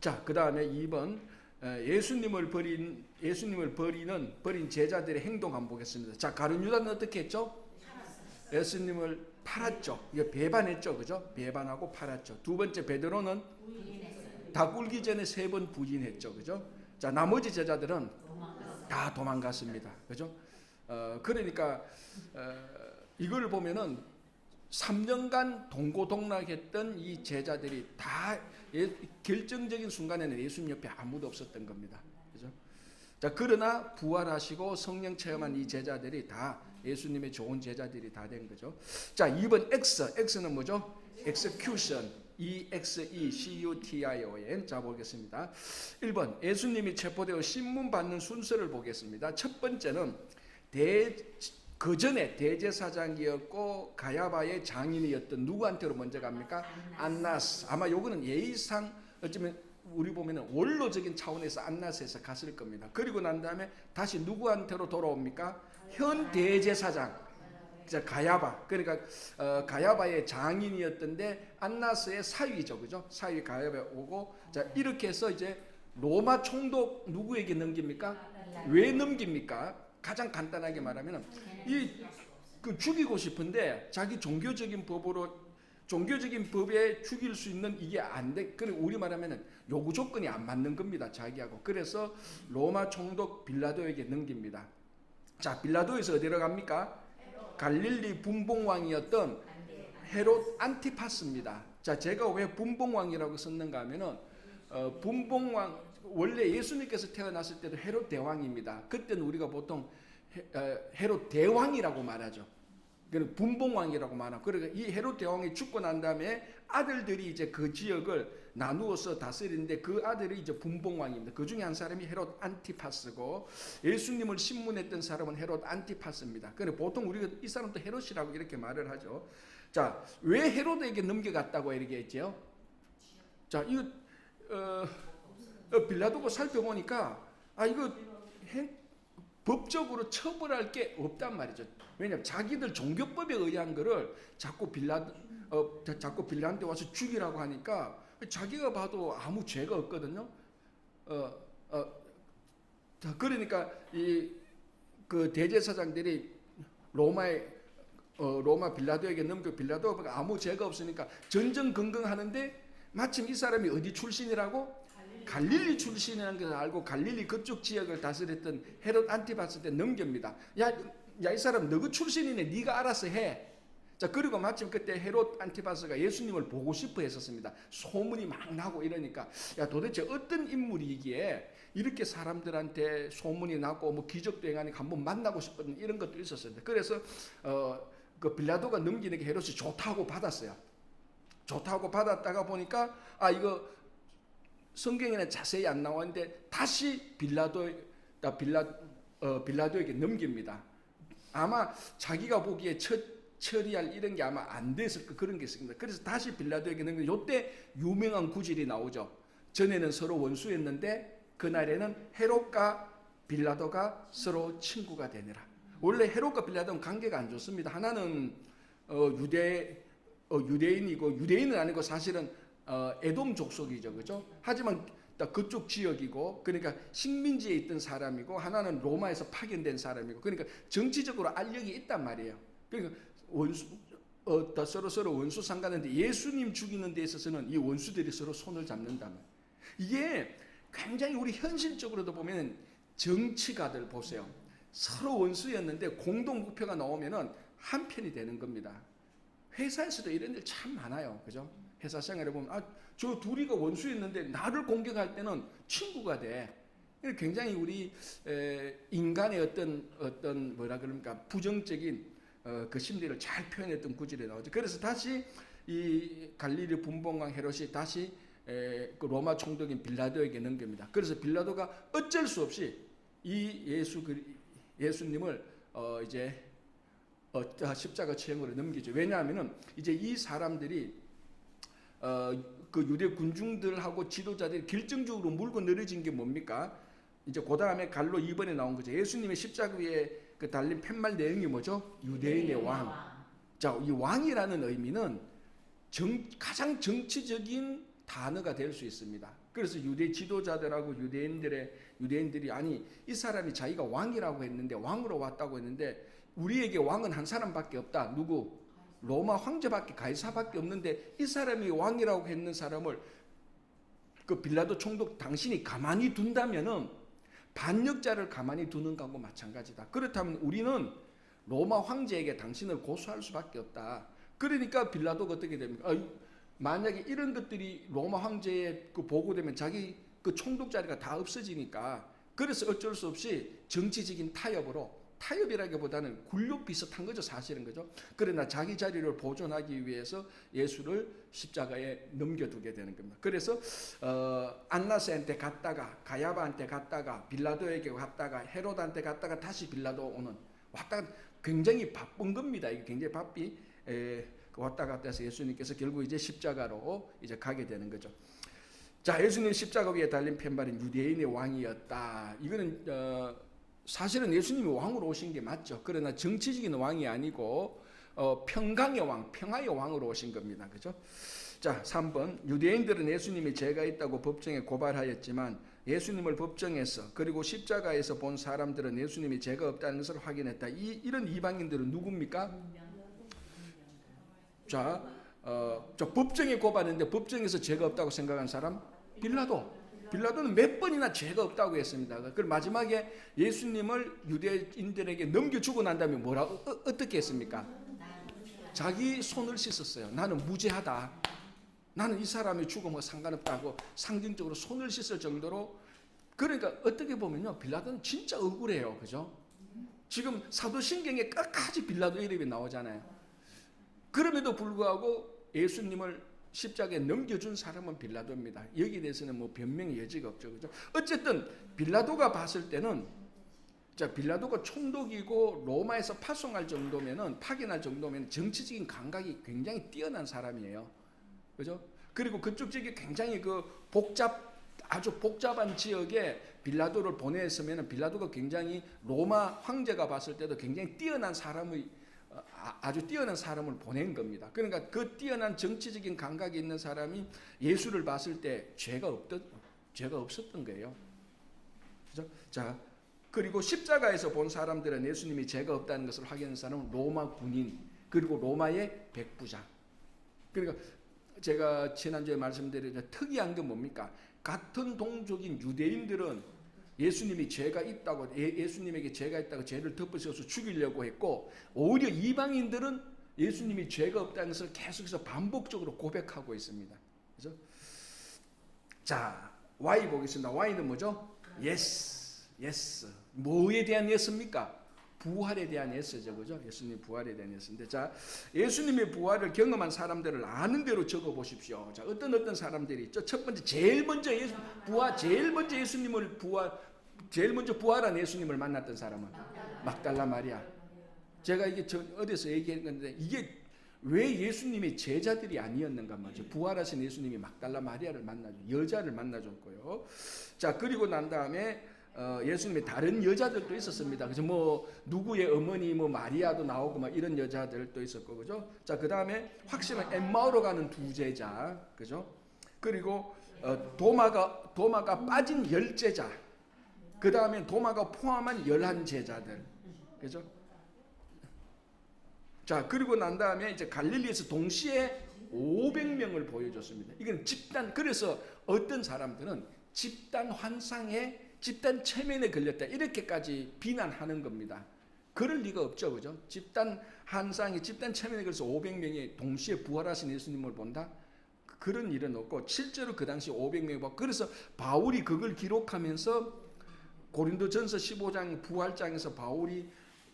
자, 그 다음에 2번 예수님을 버린 제자들의 행동 한번 보겠습니다. 자, 가룟 유다는 어떻게 했죠? 예수님을 팔았죠. 이거 배반했죠, 그죠? 배반하고 팔았죠. 두 번째 베드로는 다 꿀기 전에 3번 부인했죠, 그죠? 자, 나머지 제자들은 다 도망갔습니다, 그죠? 그러니까 이걸 보면은 3년간 동고동락했던 이 제자들이 다 결정적인 순간에는 예수님 옆에 아무도 없었던 겁니다. 그죠? 자, 그러나 부활하시고 성령 체험한 이 제자들이 다 예수님의 좋은 제자들이 다 된 거죠. 자, 2번 X는 뭐죠? execution, EXECUTION. 자, 보겠습니다. 1번 예수님이 체포되어 신문 받는 순서를 보겠습니다. 첫 번째는 그 전에 대제사장이었고 가야바의 장인이었던 누구한테로 먼저 갑니까? 안나스. 아마 요거는 예의상 어쩌면 우리 보면은 원로적인 차원에서 안나스에서 갔을 겁니다. 그리고 난 다음에 다시 누구한테로 돌아옵니까? 현 대제사장. 자, 가야바. 그러니까 가야바의 장인이었던데 안나스의 사위죠, 그죠? 사위 가야바에 오고, 자, 이렇게 해서 이제 로마 총독 누구에게 넘깁니까? 왜 넘깁니까? 가장 간단하게 말하면 그 죽이고 싶은데 자기 종교적인 법에 죽일 수 있는 이게 안 돼. 그래 우리 말하면은 요구 조건이 안 맞는 겁니다, 자기하고. 그래서 로마 총독 빌라도에게 넘깁니다. 자, 빌라도에서 어디로 갑니까? 갈릴리 분봉왕이었던 헤롯 안티파스입니다. 자, 제가 왜 분봉왕이라고 썼는가 하면은 분봉왕, 원래 예수님께서 태어났을 때도 헤롯 대왕입니다. 그때는 우리가 보통 헤롯 대왕이라고 말하죠. 그는 분봉왕이라고 말하고, 그러니까 이 헤롯 대왕이 죽고 난 다음에 아들들이 이제 그 지역을 나누어서 다스리는데 그 아들이 이제 분봉왕입니다. 그 중에 한 사람이 헤롯 안티파스고, 예수님을 신문했던 사람은 헤롯 안티파스입니다. 그래 보통 우리가 이 사람도 헤롯이라고 이렇게 말을 하죠. 자, 왜 헤롯에게 넘겨갔다고 이렇게 했죠? 자, 이거 빌라도가 살펴보니까 이거 법적으로 처벌할 게 없단 말이죠. 왜냐하면 자기들 종교법에 의한 거를 자꾸 빌라한테 와서 죽이라고 하니까 자기가 봐도 아무 죄가 없거든요. 그러니까 그 대제사장들이 로마 빌라도에게 넘겨, 빌라도가 아무 죄가 없으니까 전전긍긍하는데 마침 이 사람이 어디 출신이라고? 갈릴리 출신이라는 것을 알고 갈릴리 그쪽 지역을 다스렸던 헤롯 안티파스한테 넘깁니다. 야, 이 사람 너그 출신이네, 네가 알아서 해. 자, 그리고 마침 그때 헤롯 안티파스가 예수님을 보고 싶어 했었습니다. 소문이 막 나고 이러니까 야, 도대체 어떤 인물이기에 이렇게 사람들한테 소문이 나고 뭐 기적도 행하니까 한번 만나고 싶었던 이런 것도 있었습니다. 그래서 그 빌라도가 넘기는 게 헤롯이 좋다고 받았어요. 좋다고 받았다가 보니까 이거 성경에는 자세히 안 나왔는데 다시 빌라도에게 넘깁니다. 아마 자기가 보기에 처리할 이런 게 아마 안 됐을 거, 그런 게 있습니다. 그래서 다시 빌라도에게 넘깁니다. 이때 유명한 구절이 나오죠. 전에는 서로 원수였는데 그날에는 헤롯과 빌라도가 서로 친구가 되니라. 원래 헤롯과 빌라도는 관계가 안 좋습니다. 하나는 유대인이고, 유대인은 아니고 사실은 에돔 족속이죠, 그죠? 하지만 그쪽 지역이고, 그러니까 식민지에 있던 사람이고, 하나는 로마에서 파견된 사람이고, 그러니까 정치적으로 알력이 있단 말이에요. 그러니까 서로 원수 상관인데 예수님 죽이는 데 있어서는 이 원수들이 서로 손을 잡는다면, 이게 굉장히 우리 현실적으로도 보면 정치가들 보세요. 서로 원수였는데 공동 목표가 나오면은 한 편이 되는 겁니다. 회사에서도 이런 일 참 많아요, 그죠? 회사 생활에 보면 저 둘이가 원수였는데 나를 공격할 때는 친구가 돼. 굉장히 우리 인간의 어떤 뭐라 그럽니까, 부정적인 그 심리를 잘 표현했던 구절이 나오죠. 그래서 다시 이 갈릴리 분봉왕 헤롯이 다시 그 로마 총독인 빌라도에게 넘깁니다. 그래서 빌라도가 어쩔 수 없이 이 예수님을 이제 십자가 처형으로 넘기죠. 왜냐하면은 이제 이 사람들이 그 유대 군중들하고 지도자들이 결정적으로 물고 늘어진 게 뭡니까? 이제 그 다음에 갈로 2번에 나온 거죠. 예수님의 십자가 위에 그 달린 팻말 내용이 뭐죠? 유대인의 왕. 자, 이 왕이라는 의미는 가장 정치적인 단어가 될 수 있습니다. 그래서 유대 지도자들하고 유대인들이 아니 이 사람이 자기가 왕이라고 했는데 왕으로 왔다고 했는데 우리에게 왕은 한 사람밖에 없다. 누구? 로마 황제밖에 가이사밖에 없는데 이 사람이 왕이라고 했는 사람을 그 빌라도 총독 당신이 가만히 둔다면은 반역자를 가만히 두는 것과 마찬가지다. 그렇다면 우리는 로마 황제에게 당신을 고소할 수밖에 없다. 그러니까 빌라도가 어떻게 됩니까? 만약에 이런 것들이 로마 황제에 그 보고되면 자기 그 총독 자리가 다 없어지니까 그래서 어쩔 수 없이 정치적인 타협이라기보다는 굴욕 비슷한 거죠. 사실은 그죠. 그러나 자기 자리를 보존하기 위해서 예수를 십자가에 넘겨두게 되는 겁니다. 그래서 안나스한테 갔다가 가야바한테 갔다가 빌라도에게 갔다가 헤롯한테 갔다가 다시 빌라도 오는 왔다 굉장히 바쁜 겁니다. 이게 굉장히 바삐 왔다 갔다 해서 예수님께서 결국 이제 십자가로 이제 가게 되는 거죠. 자, 예수님 십자가 위에 달린 팻말은 유대인의 왕이었다. 이거는 사실은 예수님이 왕으로 오신 게 맞죠. 그러나 정치적인 왕이 아니고 평강의 왕, 평화의 왕으로 오신 겁니다. 그죠? 자, 3번. 유대인들은 예수님이 죄가 있다고 법정에 고발하였지만 예수님을 법정에서 그리고 십자가에서 본 사람들은 예수님이 죄가 없다는 것을 확인했다. 이런 이방인들은 누굽니까? 자, 법정에 고발했는데 법정에서 죄가 없다고 생각한 사람? 빌라도는 몇 번이나 죄가 없다고 했습니다. 그리고 마지막에 예수님을 유대인들에게 넘겨주고 난 다음에 뭐라고 어떻게 했습니까? 자기 손을 씻었어요. 나는 무죄하다. 나는 이 사람의 죽음과 상관없다고 상징적으로 손을 씻을 정도로. 그러니까 어떻게 보면요, 빌라도는 진짜 억울해요. 그죠? 지금 사도신경에 끝까지 빌라도 이름이 나오잖아요. 그럼에도 불구하고 예수님을 십자가에 넘겨준 사람은 빌라도입니다. 여기에 대해서는 뭐 변명의 여지가 없죠. 그죠? 어쨌든 빌라도가 봤을 때는, 자, 빌라도가 총독이고 로마에서 파송할 정도면은, 파견할 정도면 정치적인 감각이 굉장히 뛰어난 사람이에요. 그죠? 그리고 그쪽 지역에 굉장히 아주 복잡한 지역에 빌라도를 보냈으면은 빌라도가 굉장히 로마 황제가 봤을 때도 굉장히 뛰어난 아주 뛰어난 사람을 보낸 겁니다. 그러니까 그 뛰어난 정치적인 감각이 있는 사람이 예수를 봤을 때 죄가 없었던 거예요. 그죠? 자, 그리고 십자가에서 본 사람들은 예수님이 죄가 없다는 것을 확인한 사람은 로마 군인, 그리고 로마의 백부장. 그러니까 제가 지난주에 말씀드린 특이한 건 뭡니까? 같은 동족인 유대인들은 예수님이 죄가 있다고, 예수님에게 죄가 있다고 죄를 덮으셔서 죽이려고 했고, 오히려 이방인들은 예수님이 죄가 없다는 것을 계속해서 반복적으로 고백하고 있습니다. 그죠? 자, Y 보겠습니다. Y는 뭐죠? Yes. 뭐에 대한 Yes입니까? 부활에 대한 Yes죠. 그죠? 예수님 부활에 대한 Yes인데, 자, 예수님의 부활을 경험한 사람들을 아는 대로 적어 보십시오. 자, 어떤 사람들이 있죠? 첫 번째, 제일 먼저 부활한 예수님을 만났던 사람은 막달라 마리아. 제가 이게 어디서 얘기했는데, 이게 왜 예수님의 제자들이 아니었는가 말이죠. 부활하신 예수님이 막달라 마리아를 여자를 만나줬고요. 자, 그리고 난 다음에 예수님의 다른 여자들도 있었습니다. 그래서 뭐 누구의 어머니 마리아도 나오고 막 이런 여자들도 있었고, 그죠? 자, 그 다음에 확실한 엠마오로 가는 두 제자, 그죠? 그리고 도마가 빠진 10제자, 그 다음에 도마가 포함한 11제자들, 그죠? 자, 그리고 난 다음에 이제 갈릴리에서 동시에 500명을 보여줬습니다. 이건 그래서 어떤 사람들은 집단 환상에, 집단 체면에 걸렸다, 이렇게까지 비난하는 겁니다. 그럴 리가 없죠. 그죠? 집단 환상에, 집단 체면에 걸려서 500명이 동시에 부활하신 예수님을 본다? 그런 일은 없고, 실제로 그 당시 500명이 봤고, 그래서 바울이 그걸 기록하면서 고린도전서 15장 부활장에서 바울이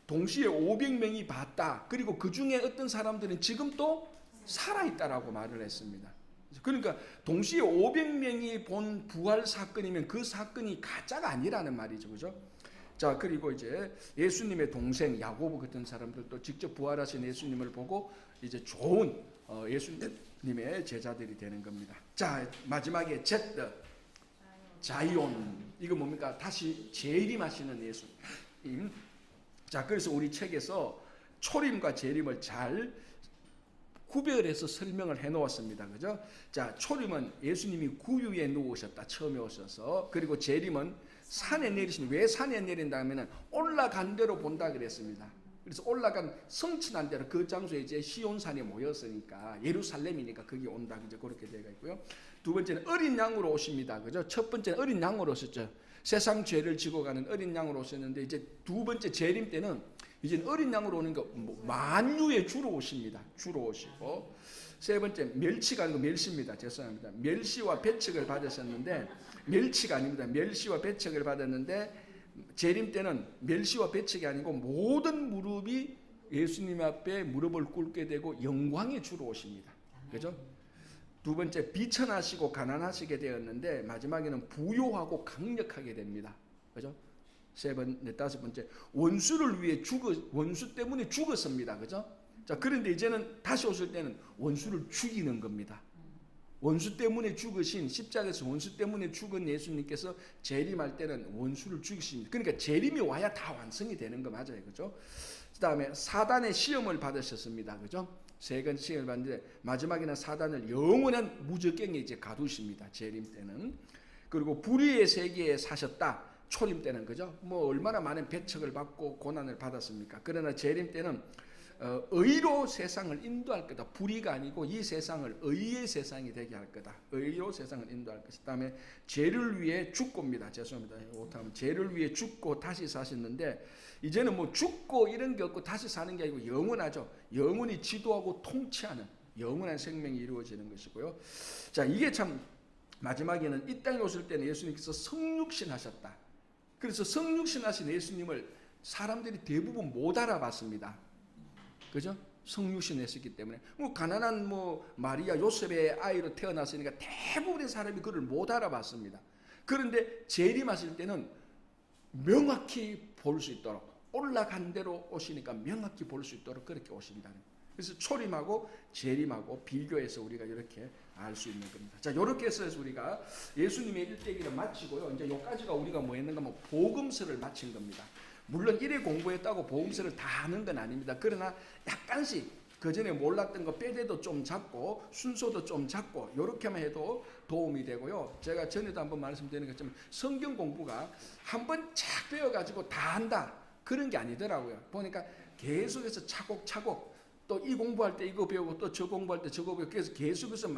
동시에 500명이 봤다. 그리고 그 중에 어떤 사람들은 지금 또 살아있다라고 말을 했습니다. 그러니까 동시에 500명이 본 부활 사건이면 그 사건이 가짜가 아니라는 말이죠. 그죠? 자, 그리고 이제 예수님의 동생 야고보 같은 사람들도 직접 부활하신 예수님을 보고 이제 좋은 예수님의 제자들이 되는 겁니다. 자, 마지막에 자이온. 이거 뭡니까? 다시 재림하시는 예수님. 자, 그래서 우리 책에서 초림과 재림을 잘 구별해서 설명을 해 놓았습니다. 그죠? 자, 초림은 예수님이 구유에 누우셨다. 처음에 오셔서. 그리고 재림은 산에 내리신. 왜 산에 내린다 하면은 올라간 대로 본다 그랬습니다. 그래서 올라간 성취한 대로 그 장소에 이제 시온산에 모였으니까 예루살렘이니까 거기 온다. 그죠? 그렇게 되어 있고요. 두 번째는 어린 양으로 오십니다. 그죠? 첫 번째는 어린 양으로 오셨죠. 세상 죄를 지고 가는 어린 양으로 오셨는데 이제 두 번째 재림 때는 이제 어린 양으로 오는 거 만유의 주로 오십니다. 주로 오시고 세 번째 멸치가 아니고 멸시입니다. 죄송합니다. 멸시와 배척을 받으셨는데 멸치가 아닙니다. 멸시와 배척을 받았는데 재림 때는 멸시와 배척이 아니고 모든 무릎이 예수님 앞에 무릎을 꿇게 되고 영광의 주로 오십니다. 그죠? 두 번째 비천하시고 가난하시게 되었는데 마지막에는 부요하고 강력하게 됩니다. 그죠? 다섯 번째 원수를 위해 원수 때문에 죽었습니다. 그죠? 자, 그런데 이제는 다시 오실 때는 원수를 죽이는 겁니다. 원수 때문에 죽으신 십자가에서 원수 때문에 죽은 예수님께서 재림할 때는 원수를 죽이십니다. 그러니까 재림이 와야 다 완성이 되는 거 맞아요. 그죠? 그다음에 사단의 시험을 받으셨습니다. 그죠? 세 가지 시험을 받는데 마지막에는 사단을 영원한 무적경에 이제 가두십니다. 재림 때는. 그리고 불의의 세계에 사셨다. 초림 때는 그죠? 뭐 얼마나 많은 배척을 받고 고난을 받았습니까? 그러나 재림 때는 의로 세상을 인도할 거다. 불의가 아니고 이 세상을 의의 세상이 되게 할 거다. 의로 세상을 인도할 것이다. 그다음에 죄를 위해 죽고입니다. 죄송합니다. 오타면 죄를 위해 죽고 다시 사셨는데 이제는 뭐 죽고 이런 게 없고 다시 사는 게 아니고 영원하죠. 영원히 지도하고 통치하는 영원한 생명이 이루어지는 것이고요. 자, 이게 참 마지막에는 이 땅에 오실 때는 예수님께서 성육신 하셨다. 그래서 성육신 하신 예수님을 사람들이 대부분 못 알아봤습니다. 그죠? 성육신 했었기 때문에 뭐 가난한 뭐 마리아 요셉의 아이로 태어났으니까 대부분의 사람이 그를 못 알아봤습니다. 그런데 재림하실 때는 명확히 볼 수 있도록 올라간 대로 오시니까 명확히 볼 수 있도록 그렇게 오신다는 거예요. 그래서 초림하고 재림하고 비교해서 우리가 이렇게 알 수 있는 겁니다. 자, 이렇게 해서 우리가 예수님의 일대기를 마치고요. 이제 여기까지가 우리가 뭐 했는가 하면 복음서를 마친 겁니다. 물론 이래 공부했다고 복음서를 다 아는 건 아닙니다. 그러나 약간씩 그 전에 몰랐던 거 빼대도 좀 잡고 순서도 좀 잡고 이렇게만 해도 도움이 되고요. 제가 전에도 한번 말씀드린 것처럼 성경 공부가 한번 착 배워가지고 다 한다 그런 게 아니더라고요. 보니까 계속해서 차곡차곡 또 이 공부할 때 이거 배우고 또 저 공부할 때 저거 배우고 그래서 계속해서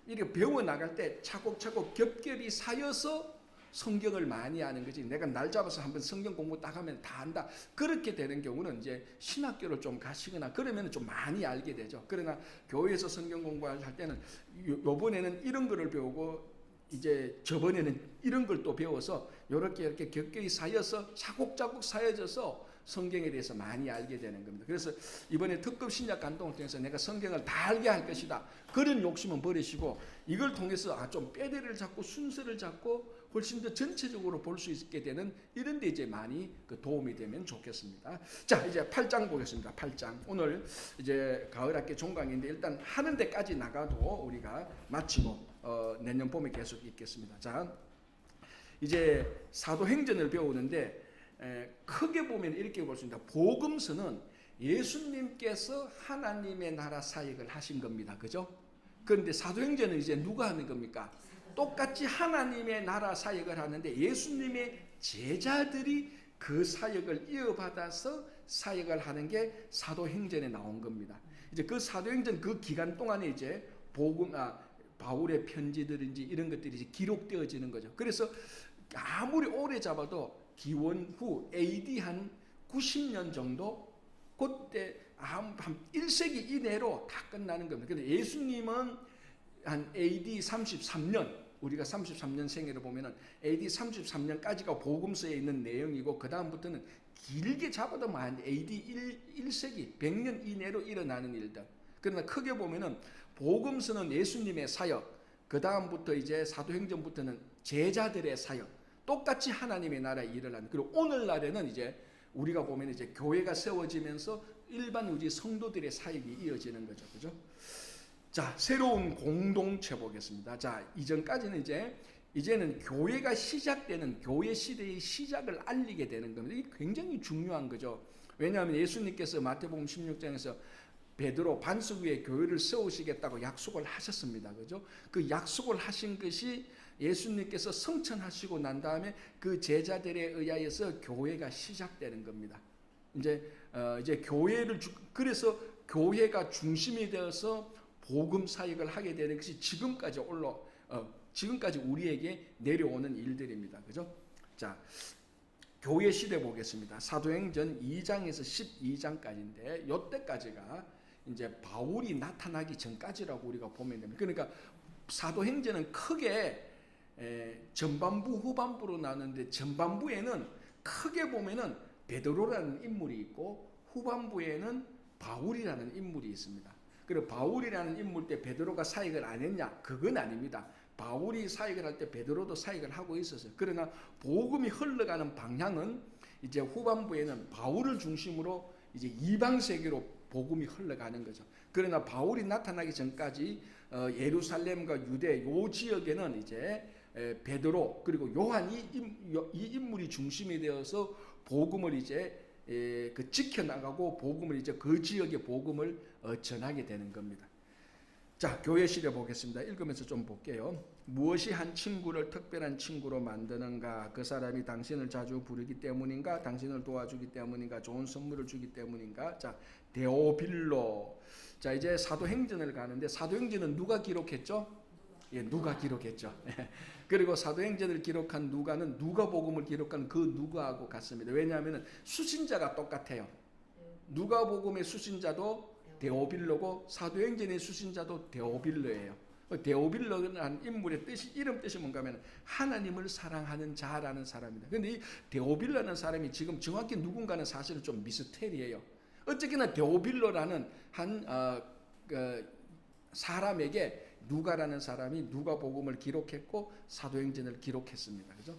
이렇게 배워 나갈 때 차곡차곡 겹겹이 쌓여서 성경을 많이 아는 거지. 내가 날 잡아서 한번 성경 공부 딱 하면 다 한다. 그렇게 되는 경우는 이제 신학교를 좀 가시거나 그러면 좀 많이 알게 되죠. 그러나 교회에서 성경 공부할 때는 요번에는 이런 거를 배우고 이제 저번에는 이런 걸 또 배워서 이렇게 겹겹이 쌓여서 차곡차곡 쌓여져서 성경에 대해서 많이 알게 되는 겁니다. 그래서 이번에 특급 신약 간동을 통해서 내가 성경을 다 알게 할 것이다. 그런 욕심은 버리시고 이걸 통해서 좀 뼈대를 잡고 순서를 잡고 훨씬 더 전체적으로 볼 수 있게 되는 이런 데 이제 많이 도움이 되면 좋겠습니다. 자, 이제 8장 보겠습니다. 8장. 오늘 이제 가을 학기 종강인데 일단 하는 데까지 나가도 우리가 마치고 내년 봄에 계속 있겠습니다. 자, 이제 사도행전을 배우는데 크게 보면 이렇게 볼 수 있습니다. 복음서는 예수님께서 하나님의 나라 사역을 하신 겁니다. 그죠? 그런데 사도행전은 이제 누가 하는 겁니까? 똑같이 하나님의 나라 사역을 하는데 예수님의 제자들이 그 사역을 이어받아서 사역을 하는 게 사도행전에 나온 겁니다. 이제 그 사도행전 그 기간 동안에 이제 바울의 편지들인지 이런 것들이 이제 기록되어지는 거죠. 그래서 아무리 오래 잡아도 기원 후 AD 한 90년 정도 그때 한 1세기 이내로 다 끝나는 겁니다. 근데 예수님은 한 AD 33년 우리가 33년생으로 보면은 AD 33년까지가 복음서에 있는 내용이고 그 다음부터는 길게 잡아도 한 AD 1세기 100년 이내로 일어나는 일들. 그러나 크게 보면은 복음서는 예수님의 사역, 그 다음부터 이제 사도행전부터는 제자들의 사역. 똑같이 하나님의 나라에 일을 하는. 그리고 오늘날에는 이제 우리가 보면 이제 교회가 세워지면서 일반 우리 성도들의 사역이 이어지는 거죠. 그죠? 자, 새로운 공동체 보겠습니다. 자, 이전까지는 이제는 교회가 시작되는 교회 시대의 시작을 알리게 되는 겁니다. 이게 굉장히 중요한 거죠. 왜냐하면 예수님께서 마태복음 16장에서 베드로 반석 위에 교회를 세우시겠다고 약속을 하셨습니다. 그죠? 그 약속을 하신 것이 예수님께서 성천하시고 난 다음에 그 제자들에 의하여서 교회가 시작되는 겁니다. 이제 교회를 그래서 교회가 중심이 되어서 복음 사역을 하게 되는 것이 지금까지 우리에게 내려오는 일들입니다. 그죠? 자, 교회 시대 보겠습니다. 사도행전 2장에서 12장까지인데 이때까지가 이제 바울이 나타나기 전까지라고 우리가 보면 됩니다. 그러니까 사도행전은 크게 전반부 후반부로 나누는데 전반부에는 크게 보면은 베드로라는 인물이 있고 후반부에는 바울이라는 인물이 있습니다. 그리고 바울이라는 인물 때 베드로가 사역을 안 했냐? 그건 아닙니다. 바울이 사역을 할 때 베드로도 사역을 하고 있었어요. 그러나 복음이 흘러가는 방향은 이제 후반부에는 바울을 중심으로 이제 이방 세계로 복음이 흘러가는 거죠. 그러나 바울이 나타나기 전까지 예루살렘과 유대 요 지역에는 이제 베드로 그리고 요한이 이 인물이 중심이 되어서 복음을 이제 그 지켜나가고 복음을 이제 그 지역의 복음을 전하게 되는 겁니다. 자, 교회 시대 보겠습니다. 읽으면서 좀 볼게요. 무엇이 한 친구를 특별한 친구로 만드는가? 그 사람이 당신을 자주 부르기 때문인가? 당신을 도와주기 때문인가? 좋은 선물을 주기 때문인가? 자, 데오빌로. 자, 이제 사도행전을 가는데 사도행전은 누가 기록했죠? 예, 누가 기록했죠. 그리고 사도행전을 기록한 누가는 누가복음을 기록한 그 누가하고 같습니다. 왜냐하면 수신자가 똑같아요. 누가복음의 수신자도 데오빌로고 사도행전의 수신자도 데오빌로예요. 데오빌로라는 인물의 이름 뜻이 뭔가 하면 하나님을 사랑하는 자라는 사람입니다. 그런데 이 데오빌로라는 사람이 지금 정확히 누군가는 사실은 좀 미스테리예요. 어쨌거나 데오빌로라는 한 사람에게 누가라는 사람이 누가복음을 기록했고 사도행전을 기록했습니다. 그죠?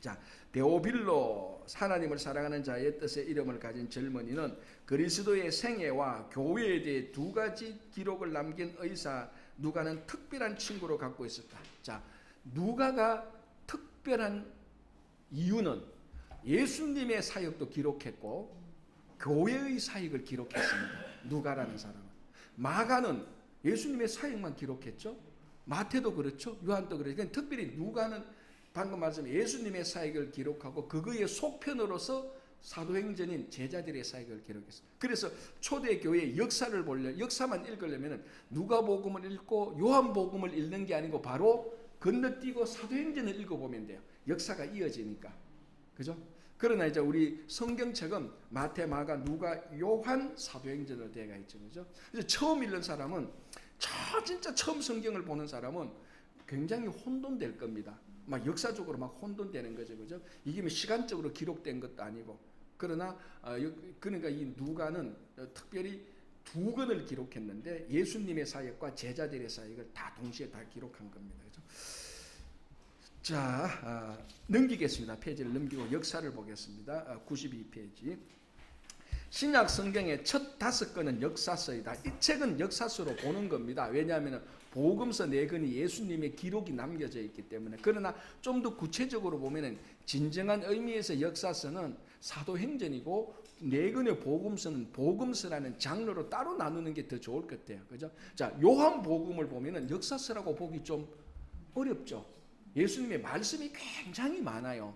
자, 데오빌로 하나님을 사랑하는 자의 뜻의 이름을 가진 젊은이는 그리스도의 생애와 교회에 대해 두 가지 기록을 남긴 의사 누가는 특별한 친구로 갖고 있었다. 자, 누가가 특별한 이유는 예수님의 사역도 기록했고 교회의 사역을 기록했습니다. 누가라는 사람은. 마가는 예수님의 사역만 기록했죠. 마태도 그렇죠. 요한도 그렇죠. 특별히 누가는 방금 말씀 예수님의 사역을 기록하고 그거의 속편으로서 사도행전인 제자들의 사역을 기록했습니다. 그래서 초대교회의 역사를 역사만 읽으려면 누가복음을 읽고 요한복음을 읽는 게 아니고 바로 건너뛰고 사도행전을 읽어보면 돼요. 역사가 이어지니까. 그죠? 그러나 이제 우리 성경책은 마태, 마가, 누가, 요한, 사도행전으로 되어 있죠. 그죠? 그래서 처음 읽는 사람은 진짜 처음 성경을 보는 사람은 굉장히 혼돈될 겁니다. 막 역사적으로 막 혼돈되는 거죠. 그죠? 이게 뭐 시간적으로 기록된 것도 아니고. 그러나 그러니까 이 누가는 특별히 두 권을 기록했는데 예수님의 사역과 제자들의 사역을 다 동시에 다 기록한 겁니다. 그죠? 자, 넘기겠습니다. 페이지를 넘기고 역사를 보겠습니다. 92페이지. 신약 성경의 첫 5권은 역사서이다. 이 책은 역사서로 보는 겁니다. 왜냐하면 복음서 4권이 예수님의 기록이 남겨져 있기 때문에. 그러나 좀 더 구체적으로 보면은 진정한 의미에서 역사서는 사도행전이고 4권의 복음서는 복음서라는 장르로 따로 나누는 게 더 좋을 것 같아요. 그죠? 자, 요한복음을 보면은 역사서라고 보기 좀 어렵죠. 예수님의 말씀이 굉장히 많아요.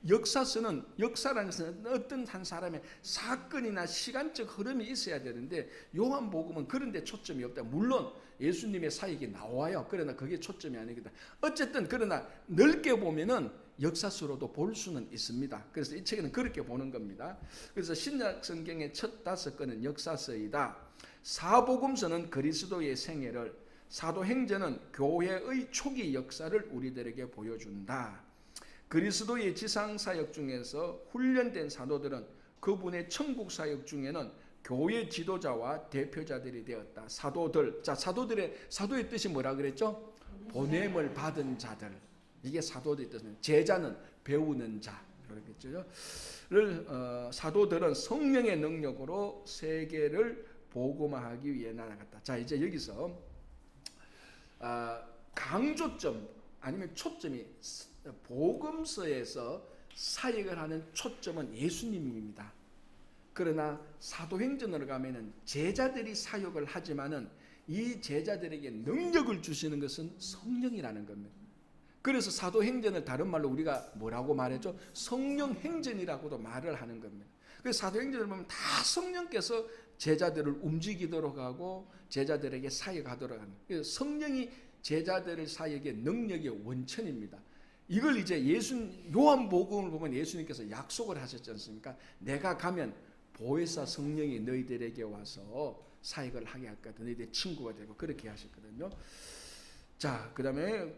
역사서는 역사라는 것은 어떤 한 사람의 사건이나 시간적 흐름이 있어야 되는데 요한복음은 그런 데 초점이 없다. 물론 예수님의 사역이 나와요. 그러나 그게 초점이 아니거든. 어쨌든 그러나 넓게 보면은 역사서로도 볼 수는 있습니다. 그래서 이 책에는 그렇게 보는 겁니다. 그래서 신약 성경의 첫 5권은 역사서이다. 사복음서는 그리스도의 생애를, 사도행전은 교회의 초기 역사를 우리들에게 보여준다. 그리스도의 지상사역 중에서 훈련된 사도들은 그분의 천국사역 중에는 교회 지도자와 대표자들이 되었다. 사도들. 자, 사도의 뜻이 뭐라 그랬죠? 보냄을 받은 자들. 이게 사도의 뜻은 제자는 배우는 자. 그렇겠죠? 사도들은 성령의 능력으로 세계를 복음화하기 위해 나아갔다. 자, 이제 여기서 강조점 아니면 초점이 복음서에서 사역을 하는 초점은 예수님입니다. 그러나 사도행전으로 가면은 제자들이 사역을 하지만은 이 제자들에게 능력을 주시는 것은 성령이라는 겁니다. 그래서 사도행전을 다른 말로 우리가 뭐라고 말했죠? 성령행전이라고도 말을 하는 겁니다. 그래서 사도행전을 보면 다 성령께서 제자들을 움직이도록 하고 제자들에게 사역하도록 하는, 그래서 성령이 제자들의 사역의 능력의 원천입니다. 이걸 이제 요한복음을 보면 예수님께서 약속을 하셨지 않습니까? 내가 가면 보혜사 성령이 너희들에게 와서 사역을 하게 할 거다. 너희들 친구가 되고 그렇게 하셨거든요. 자, 그 다음에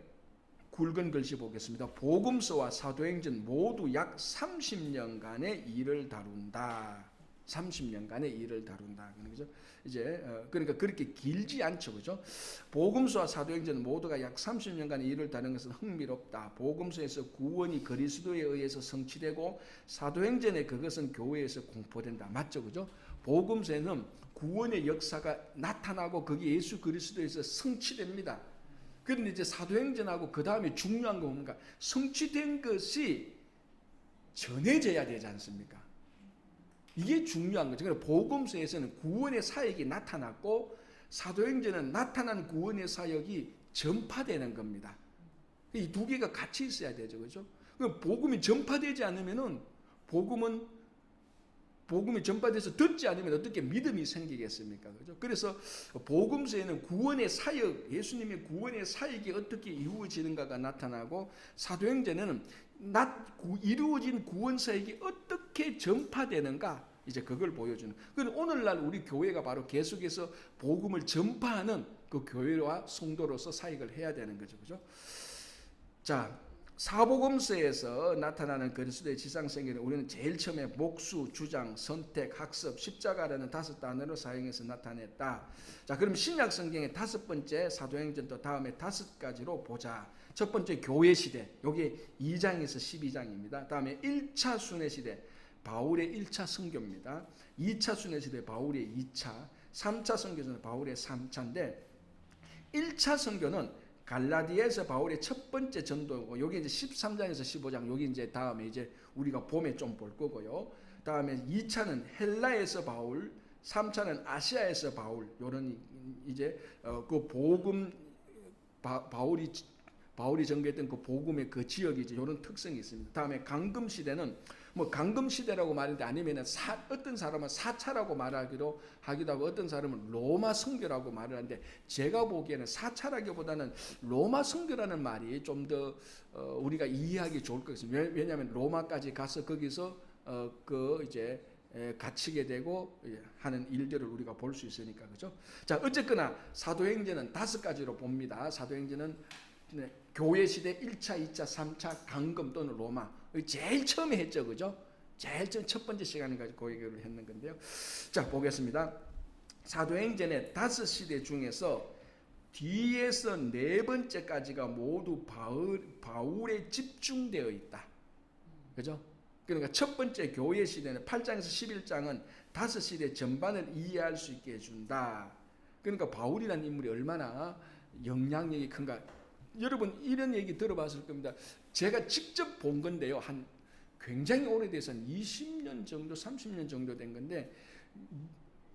굵은 글씨 보겠습니다. 복음서와 사도행전 모두 약 30년간의 일을 다룬다. 30년간의 일을 다룬다. 그죠? 이제 그러니까 그렇게 길지 않죠, 그죠? 복음서와 사도행전 모두가 약 30년간의 일을 다룬 것은 흥미롭다. 복음서에서 구원이 그리스도에 의해서 성취되고 사도행전에 그것은 교회에서 공포된다. 맞죠, 그죠? 복음서에는 구원의 역사가 나타나고 그게 예수 그리스도에서 성취됩니다. 그런데 이제 사도행전하고 그 다음에 중요한 거 뭡니까? 성취된 것이 전해져야 되지 않습니까? 이게 중요한 거죠. 그래서 복음서에서는 구원의 사역이 나타났고 사도행전은 나타난 구원의 사역이 전파되는 겁니다. 이 두 개가 같이 있어야 되죠, 그렇죠? 복음이 전파되지 않으면은 복음이 전파돼서 듣지 않으면 어떻게 믿음이 생기겠습니까? 그죠? 그래서 복음서에는 구원의 사역, 예수님의 구원의 사역이 어떻게 이루어지는가가 나타나고 사도행전에는 이루어진 구원 사역이 어떻게 전파되는가, 이제 그걸 보여주는. 그럼 오늘날 우리 교회가 바로 계속해서 복음을 전파하는 그 교회와 성도로서 사역을 해야 되는 거죠, 그죠? 자, 사복음서에서 나타나는 그리스도의 지상생애를 우리는 제일 처음에 목수, 주장, 선택, 학습, 십자가라는 5단어로 사용해서 나타냈다. 자, 그럼 신약 성경의 5번째 사도행전 또 다음에 5가지로 보자. 첫 번째 교회 시대, 여기 2장에서 12장입니다. 다음에 1차 순회 시대, 바울의 1차 선교입니다. 2차 순회 시대, 바울의 2차, 3차 선교는 바울의 3차인데 1차 선교는 갈라디아에서 바울의 첫 번째 전도고, 여기 이제 13장에서 15장, 여기 이제 다음에 이제 우리가 봄에 좀 볼 거고요. 다음에 2차는 헬라에서 바울, 3차는 아시아에서 바울. 요런 이제 그 복음 바울이 전개했던 그 복음의 그 지역이 이제 이런 특성이 있습니다. 다음에 강금 시대는 뭐 강금 시대라고 말하는데 아니면은 어떤 사람은 사차라고 말하기도 하고 어떤 사람은 로마 선교라고 말을 하는데 제가 보기에는 사차라기보다는 로마 선교라는 말이 좀 더 우리가 이해하기 좋을 것 같습니다. 왜냐하면 로마까지 가서 거기서 그 이제 갇히게 되고 하는 일들을 우리가 볼 수 있으니까, 그죠? 자, 어쨌거나 사도행전은 5가지로 봅니다. 사도행전은 교회 시대 1차, 2차, 3차 강금 또는 로마 제일 처음에 했죠, 그죠? 제일 처음 첫 번째 시간에 가지고 그 얘기를 했는 건데요. 자, 보겠습니다. 사도행전의 5시대 중에서 뒤에서 4번째까지가 모두 바울에 집중되어 있다, 그죠? 그러니까 첫 번째 교회 시대는 8장에서 11장은 5시대 전반을 이해할 수 있게 해준다. 그러니까 바울이라는 인물이 얼마나 영향력이 큰가. 여러분 이런 얘기 들어봤을 겁니다. 제가 직접 본 건데요. 한 굉장히 오래돼서 한 20년 정도, 30년 정도 된 건데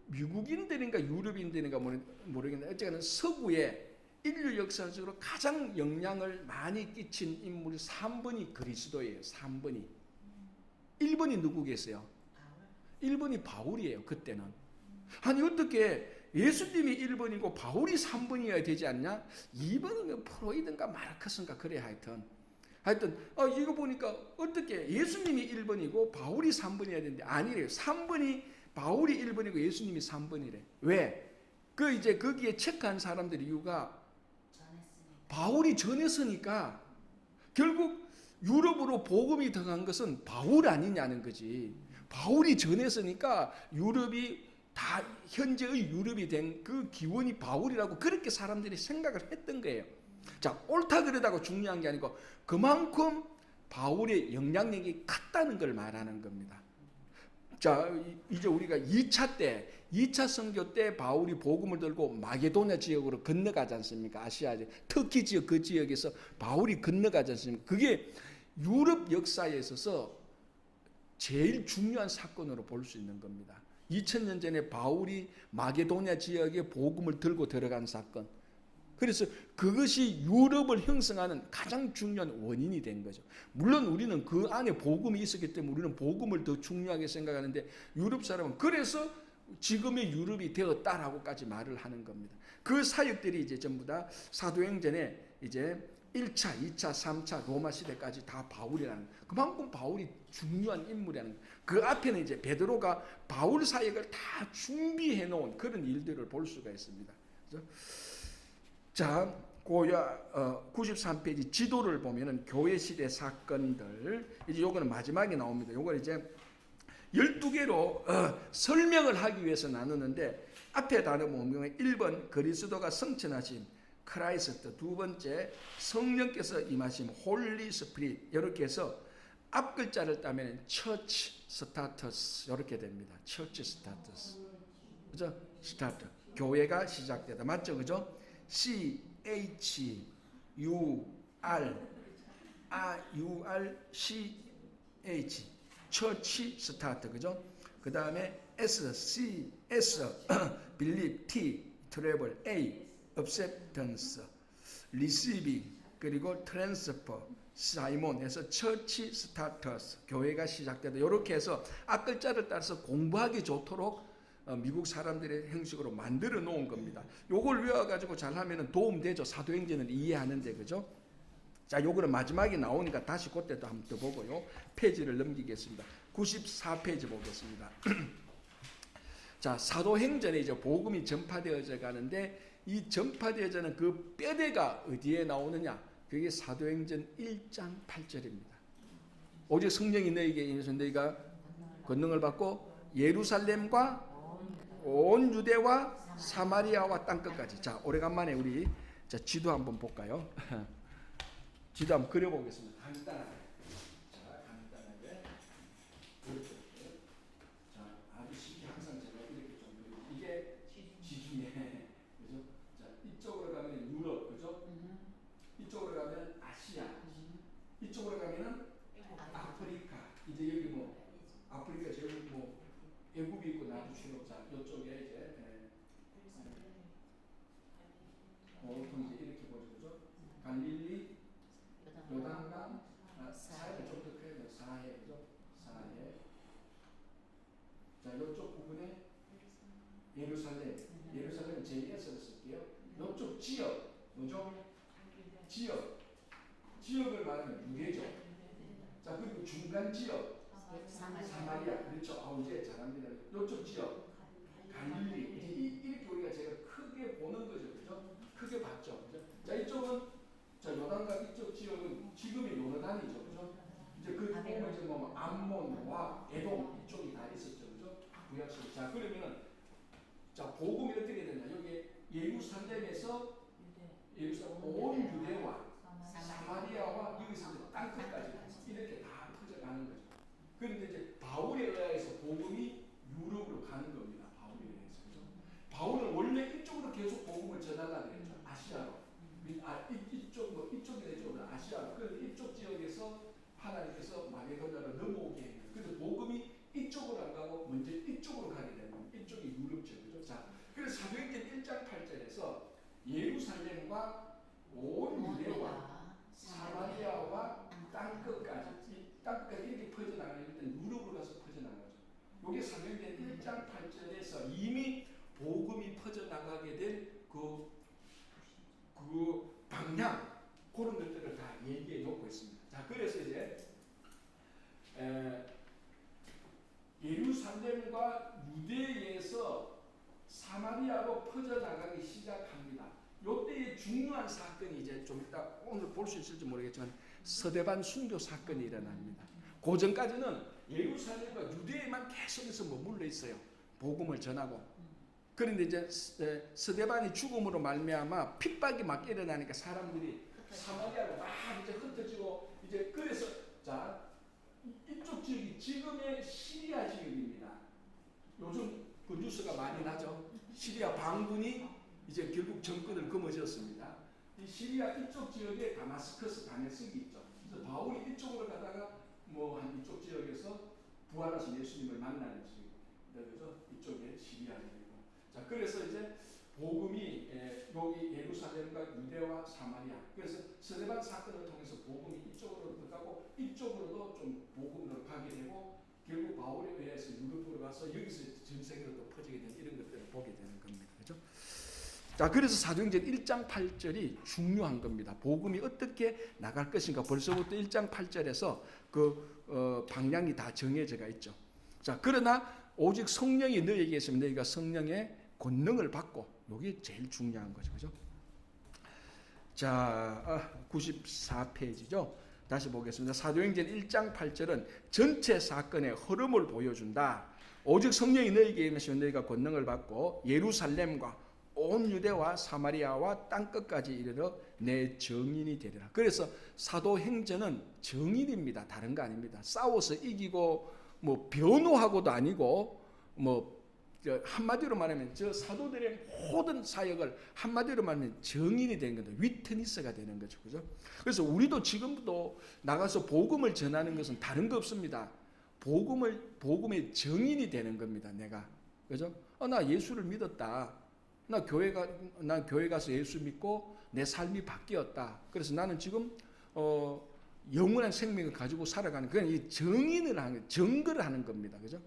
미국인들인가 유럽인들인가 모르겠는데 어쨌든 서구에 인류 역사적으로 가장 영향을 많이 끼친 인물이 3번이 그리스도예요. 3번이. 1번이 누구겠어요? 1번이 바울이에요. 그때는. 아니 어떻게 예수님이 1번이고 바울이 3번이어야 되지 않냐? 2번이면 프로이든가 마르크스인가 그래. 하여튼 이거 보니까 어떻게 예수님이 1번이고 바울이 3번이어야 되는데 아니래요. 3번이 바울이 1번이고 예수님이 3번이래. 왜? 그 이제 거기에 체크한 사람들 이유가 바울이 전했으니까 결국 유럽으로 복음이 들어간 것은 바울 아니냐는 거지. 바울이 전했으니까 유럽이 다 현재의 유럽이 된 그 기원이 바울이라고 그렇게 사람들이 생각을 했던 거예요. 자, 옳다 그러다고 중요한 게 아니고 그만큼 바울의 영향력이 컸다는 걸 말하는 겁니다. 자, 이제 우리가 2차 선교 때 바울이 복음을 들고 마게도냐 지역으로 건너가지 않습니까? 아시아 터키 지역 그 지역에서 바울이 건너가지 않습니까? 그게 유럽 역사에 있어서 제일 중요한 사건으로 볼 수 있는 겁니다. 2000년 전에 바울이 마게도냐 지역에 복음을 들고 들어간 사건. 그래서 그것이 유럽을 형성하는 가장 중요한 원인이 된 거죠. 물론 우리는 그 안에 복음이 있었기 때문에 우리는 복음을 더 중요하게 생각하는데 유럽 사람은 그래서 지금의 유럽이 되었다라고까지 말을 하는 겁니다. 그 사역들이 이제 전부 다 사도행전에 이제 1차, 2차, 3차 로마 시대까지 다 바울이라는 거예요. 그만큼 바울이 중요한 인물이라는 거예요. 그 앞에는 이제 베드로가 바울 사역을 다 준비해 놓은 그런 일들을 볼 수가 있습니다. 그래서 자, 93페이지 지도를 보면은 교회 시대 사건들, 이제 요거는 마지막에 나옵니다. 요걸 이제 12개로 설명을 하기 위해서 나누는데, 앞에 단어 보면 1번 그리스도가 성천하심 크라이스트, 두 번째 성령께서 임하심 홀리 스피릿, 이렇게 해서 앞 글자를 따면 처치 스타터스 이렇게 됩니다. 처치 스타터스, 그죠? 스타트, 교회가 시작되다, 맞죠, 그죠? C H U R C H 처치 스타트, 그죠? 그 다음에 S C S believe, T travel, A acceptance, receiving, 그리고 transfer, 사이몬에서 처치 스타터스, 교회가 시작되다. 이렇게 해서 앞글자를 따라서 공부하기 좋도록 미국 사람들의 형식으로 만들어 놓은 겁니다. 요걸 외워가지고 잘하면 도움되죠. 사도행전을 이해하는데, 그죠? 자, 요거는 마지막에 나오니까 다시 그때도 한번 더 보고요. 페이지를 넘기겠습니다. 94페이지 보겠습니다. 자, 사도행전에 이제 복음이 전파되어져 가는데, 이 전파되어져는 그 뼈대가 어디에 나오느냐? 그게 사도행전 1장 8절입니다. 오직 성령이 너희에게 임해서 너희가 권능을 받고 예루살렘과 온 유대와 사마리아와 땅끝까지. 자, 오래간만에 우리 자, 지도 한번 볼까요? 지도 한번 그려보겠습니다. 간단하게. 자, 간단하게. 자, 아주 쉽게 항상 제가 이렇게 좀 그리고 이게 지중해, 그죠? 자, 이쪽으로 가면 유럽, 그죠? 이쪽으로 가면 아시아, 이쪽으로 가면은 아프리카. 이제 여기 뭐 아프리카 제국 뭐 애굽이 있고 나도 출업자 이쪽에 이제 보통 이제 이렇게 보죠, 그죠? 갈릴리, 요단강, 사해 좀더 크게 사해, 그죠? 사해. 자, 이쪽 부분에 예루살렘, 예루살렘 JS를 쓸게요. 이쪽 지역, 뭐죠? 지역을 말하면 유대죠. 자, 그리고 중간 지역 사마리아, 그렇죠. 이제 잘합니다. 이쪽 지역 갈릴리, 이제 이렇게 우리가 제가 크게 보는 거죠, 그죠? 크게 봤죠, 그죠? 자, 이쪽은 자 요단강 이쪽 지역은 지금의 요르단이죠, 그죠? 이제 그 보면 이제 뭐 암몬과 에돔 이쪽이 다 있었죠, 그죠? 구약시대. 자, 그러면은 자 복음이 어떻게 되냐? 여기 예루살렘에서 온 유대와 사마리아와 여기서 이제 땅끝까지 이렇게 다 퍼져가는 거죠. 그런데 이제 바울에 의해서 복음이 유럽으로 가는 겁니다. 바울에 의해서, 그죠? 바울은 원래 이쪽으로 계속 복음을 전하려고 했죠. 아시아로. 이쪽이 되죠. 아시아로. 그래서 이쪽 지역에서 하나님께서 마게도냐로 넘어오게 해요. 그래서 복음이 이쪽으로 안 가고 먼저 이쪽으로 가게 되면 이쪽이 유럽죠, 그죠? 자, 그래서 사도행전 1장 8절에서 예루살렘과 온 유대와 사마리아와 땅끝까지 이렇게 퍼져나가는, 일단 유럽으로 가서 퍼져나가죠. 이게 사도행전 1장 8절에서 이미 복음이 퍼져나가게 된 그 방향, 그런 것들을 다 얘기해 놓고 있습니다. 자, 그래서 이제 예루살렘과 유대에서 사마리아로 퍼져나가기 시작합니다. 이때의 중요한 사건이 이제 좀 이따 오늘 볼 수 있을지 모르겠지만 서대반 순교 사건이 일어납니다. 그 전까지는 예루살렘과 유대에만 계속해서 머물러 있어요. 복음을 전하고. 그런데 이제 서대반이 죽음으로 말미암아 핍박이 막 일어나니까 사람들이 사마리아로 막 이제 흩어지고, 이제 그래서 자 이쪽 지역이 지금의 시리아 지역입니다. 요즘 그 뉴스가 많이 나죠. 시리아 반군이 이제 결국 정권을 거머쥐었습니다. 이 시리아 이쪽 지역에 다마스커스, 다메섹이 있죠. 그래서 바울이 이쪽으로 가다가 뭐 한 이쪽 지역에서 부활하신 예수님을 만나는 집, 그죠? 이쪽에 시리아입니다. 자, 그래서 이제 복음이 여기 예루살렘과 유대와 사마리아. 그래서 스데반 사건을 통해서 복음이 이쪽으로도 가고 이쪽으로도 좀 복음으로 가게 되고 결국 바울에 의해서 유럽으로 가서 여기서 전 세계로 또 퍼지게 되는 이런 것들을 보게 되는 겁니다. 그죠? 자, 그래서 사도행전 1장 8절이 중요한 겁니다. 복음이 어떻게 나갈 것인가 벌써부터 1장 8절에서 그 방향이 다 정해져가 있죠. 자, 그러나 오직 성령이 너희에게 있으면 너희가 성령의 권능을 받고, 이게 제일 중요한 거죠. 그죠? 자, 94페이지죠. 다시 보겠습니다. 사도행전 1장 8절은 전체 사건의 흐름을 보여준다. 오직 성령이 너희에게 임하시면 너희가 권능을 받고 예루살렘과 온 유대와 사마리아와 땅끝까지 이르러 내 증인이 되리라. 그래서 사도행전은 증인입니다. 다른 거 아닙니다. 싸워서 이기고 뭐 변호하고도 아니고 뭐 한마디로 말하면 저 사도들의 모든 사역을 한마디로 말하면 증인이 되는 거죠. 위트니스가 되는 거죠. 그죠? 그래서 우리도 지금도 나가서 복음을 전하는 것은 다른 거 없습니다. 복음의 증인이 되는 겁니다. 내가. 그죠? 나 예수를 믿었다. 나 교회 가서 예수 믿고 내 삶이 바뀌었다. 그래서 나는 지금 영원한 생명을 가지고 살아가는 그냥 이 증인을 하는 증거를 하는 겁니다. 그죠?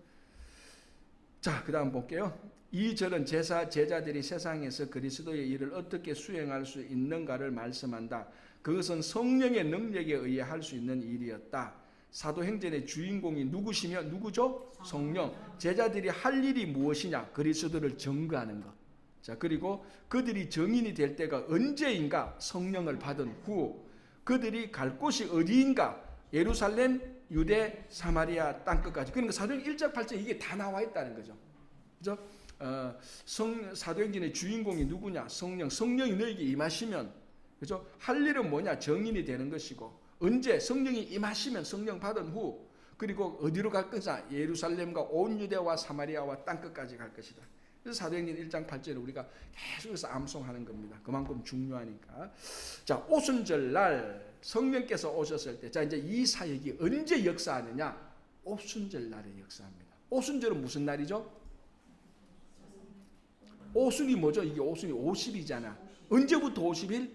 자, 그다음 볼게요. 이 절은 제자들이 세상에서 그리스도의 일을 어떻게 수행할 수 있는가를 말씀한다. 그것은 성령의 능력에 의해 할 수 있는 일이었다. 사도행전의 주인공이 누구시며 누구죠? 성령. 제자들이 할 일이 무엇이냐? 그리스도를 증거하는 것. 자, 그리고 그들이 증인이 될 때가 언제인가? 성령을 받은 후. 그들이 갈 곳이 어디인가? 예루살렘, 유대, 사마리아 땅끝까지. 그러니까 사도행전 1장 8장 이게 다 나와 있다는 거죠. 그죠? 사도행전의 주인공이 누구냐? 성령. 성령이 너에게 임하시면, 그죠? 할 일은 뭐냐? 증인이 되는 것이고, 언제? 성령이 임하시면 성령 받은 후, 그리고 어디로 갈 것이냐? 예루살렘과 온 유대와 사마리아와 땅끝까지 갈 것이다. 그래서 사도행전 1장 8절을 우리가 계속해서 암송하는 겁니다. 그만큼 중요하니까. 자, 오순절날 성령께서 오셨을 때, 자, 이제 이 사역이 언제 역사하느냐? 오순절날에 역사합니다. 오순절은 무슨 날이죠? 오순이 뭐죠? 이게 오순이 50이잖아. 언제부터 50일?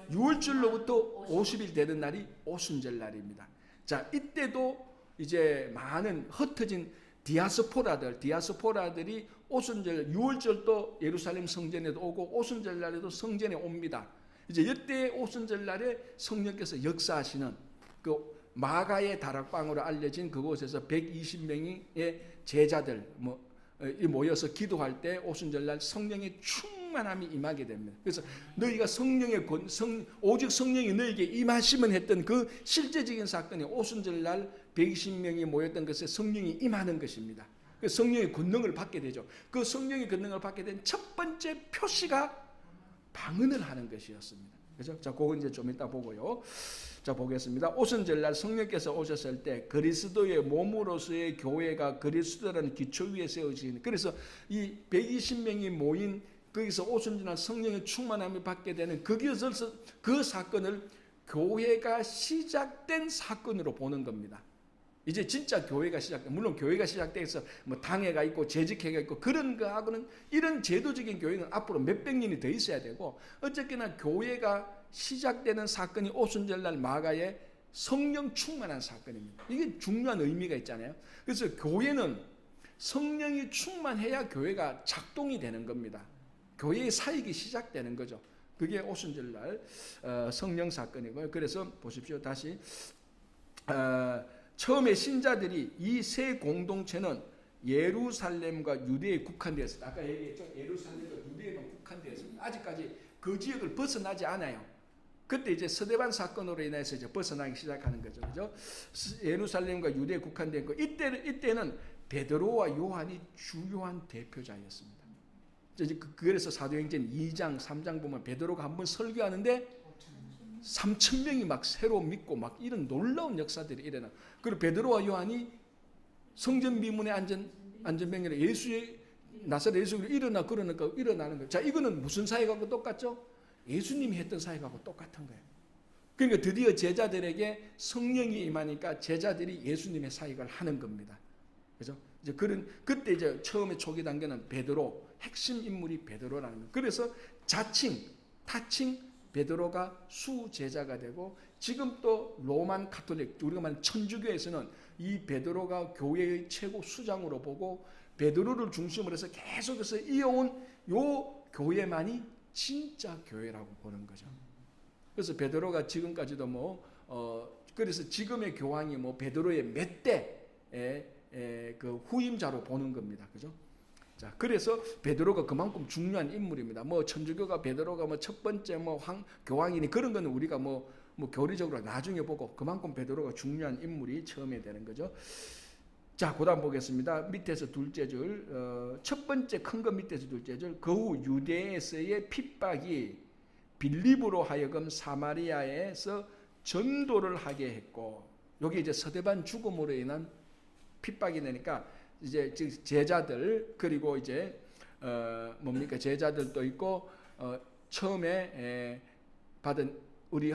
6월절로부터 50일 되는 날이 오순절날입니다. 자, 이때도 이제 많은 흩어진 디아스포라들이 오순절 6월절도 예루살렘 성전에도 오고 오순절날에도 성전에 옵니다. 이제 이때 오순절날에 성령께서 역사하시는 그 마가의 다락방으로 알려진 그곳에서 120명의 제자들 모여서 기도할 때 오순절날 성령의 충만함이 임하게 됩니다. 그래서 너희가 오직 성령이 너희에게 임하시면 했던 그 실제적인 사건이 오순절날 120명이 모였던 것에 성령이 임하는 것입니다. 그 성령의 권능을 받게 되죠. 그 성령의 권능을 받게 된 첫 번째 표시가 방언을 하는 것이었습니다. 그죠? 자, 그건 이제 좀 이따 보고요. 자, 보겠습니다. 오순절날 성령께서 오셨을 때 그리스도의 몸으로서의 교회가 그리스도라는 기초 위에 세워지는, 그래서 이 120명이 모인 거기서 오순절날 성령의 충만함을 받게 되는 거기에서 그 사건을 교회가 시작된 사건으로 보는 겁니다. 이제 진짜 교회가 시작된, 물론 교회가 시작돼서 뭐 당회가 있고 재직회가 있고 그런 거하고는, 이런 제도적인 교회는 앞으로 몇백 년이 더 있어야 되고, 어쨌거나 교회가 시작되는 사건이 오순절날 마가의 성령 충만한 사건입니다. 이게 중요한 의미가 있잖아요. 그래서 교회는 성령이 충만해야 교회가 작동이 되는 겁니다. 교회의 사역이 시작되는 거죠. 그게 오순절날 성령 사건이고요. 그래서 보십시오. 다시 처음에 신자들이 이 세 공동체는 예루살렘과 유대에 국한되었습니다. 아까 얘기했죠. 예루살렘과 유대에만 국한되었습니다. 아직까지 그 지역을 벗어나지 않아요. 그때 이제 스데반 사건으로 인해서 이제 벗어나기 시작하는 거죠. 그죠? 예루살렘과 유대에 국한된 거. 이때는 베드로와 요한이 주요한 대표자였습니다. 그래서 사도행전 2장, 3장 보면 베드로가 한번 설교하는데 3,000명이 막 새로 믿고 막 이런 놀라운 역사들이 일어나. 그리고 베드로와 요한이 성전 비문에 안전병이라 예수의 나사렛 예수로 일어나 그러니까 일어나는 거예요. 자, 이거는 무슨 사역하고 똑같죠? 예수님이 했던 사역하고 똑같은 거예요. 그러니까 드디어 제자들에게 성령이 임하니까 제자들이 예수님의 사역을 하는 겁니다. 그죠? 이제 그때 이제 처음에 초기 단계는 베드로, 핵심 인물이 베드로라는 거예요. 그래서 타칭 베드로가 수제자가 되고, 지금 또 로만 카톨릭, 우리가 말하는 천주교에서는 이 베드로가 교회의 최고 수장으로 보고, 베드로를 중심으로 해서 계속해서 이어온 요 교회만이 진짜 교회라고 보는 거죠. 그래서 베드로가 지금까지도 그래서 지금의 교황이 베드로의 몇 대의 그 후임자로 보는 겁니다. 그죠? 자, 그래서 베드로가 그만큼 중요한 인물입니다. 천주교가 베드로가 첫 번째 교황이니 그런 거는 우리가 교리적으로 나중에 보고, 그만큼 베드로가 중요한 인물이 처음에 되는 거죠. 자, 그다음 보겠습니다. 밑에서 둘째 줄, 첫 번째 큰 거 밑에서 둘째 줄. 그 후 유대에서의 핍박이 빌립으로 하여금 사마리아에서 전도를 하게 했고, 여기 이제 서대반 죽음으로 인한 핍박이 되니까 이제 제자들, 그리고 이제 제자들도 있고, 처음에 받은 우리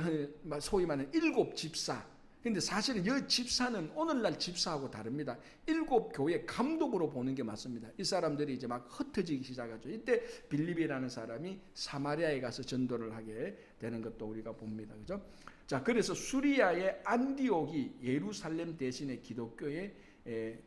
소위 말하는 7 집사. 근데 사실은 이 집사는 오늘날 집사하고 다릅니다. 7 교회 감독으로 보는 게 맞습니다. 이 사람들이 이제 막 흩어지기 시작하죠. 이때 빌립이라는 사람이 사마리아에 가서 전도를 하게 되는 것도 우리가 봅니다. 그죠? 자, 그래서 수리아의 안디옥이 예루살렘 대신에 기독교의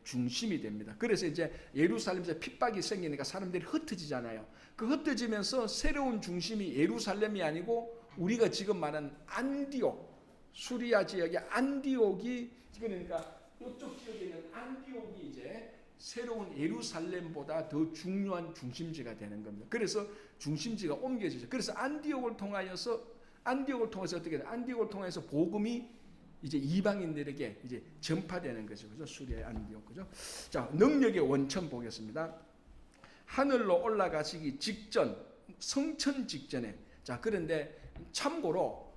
중심이 됩니다. 그래서 이제 예루살렘에서 핍박이 생기니까 사람들이 흩어지잖아요. 그 흩어지면서 새로운 중심이 예루살렘이 아니고 우리가 지금 말하는 안디옥, 수리아 지역의 안디옥이, 그러니까 이쪽 지역에 있는 안디옥이 이제 새로운 예루살렘보다 더 중요한 중심지가 되는 겁니다. 그래서 중심지가 옮겨지죠. 그래서 안디옥을 통해서 어떻게 돼요? 안디옥을 통해서 복음이 이제 이방인들에게 이제 전파되는 거죠. 그죠? 수리아의 안디옥. 그죠? 자, 능력의 원천 보겠습니다. 하늘로 올라가시기 직전, 성천 직전에. 자, 그런데 참고로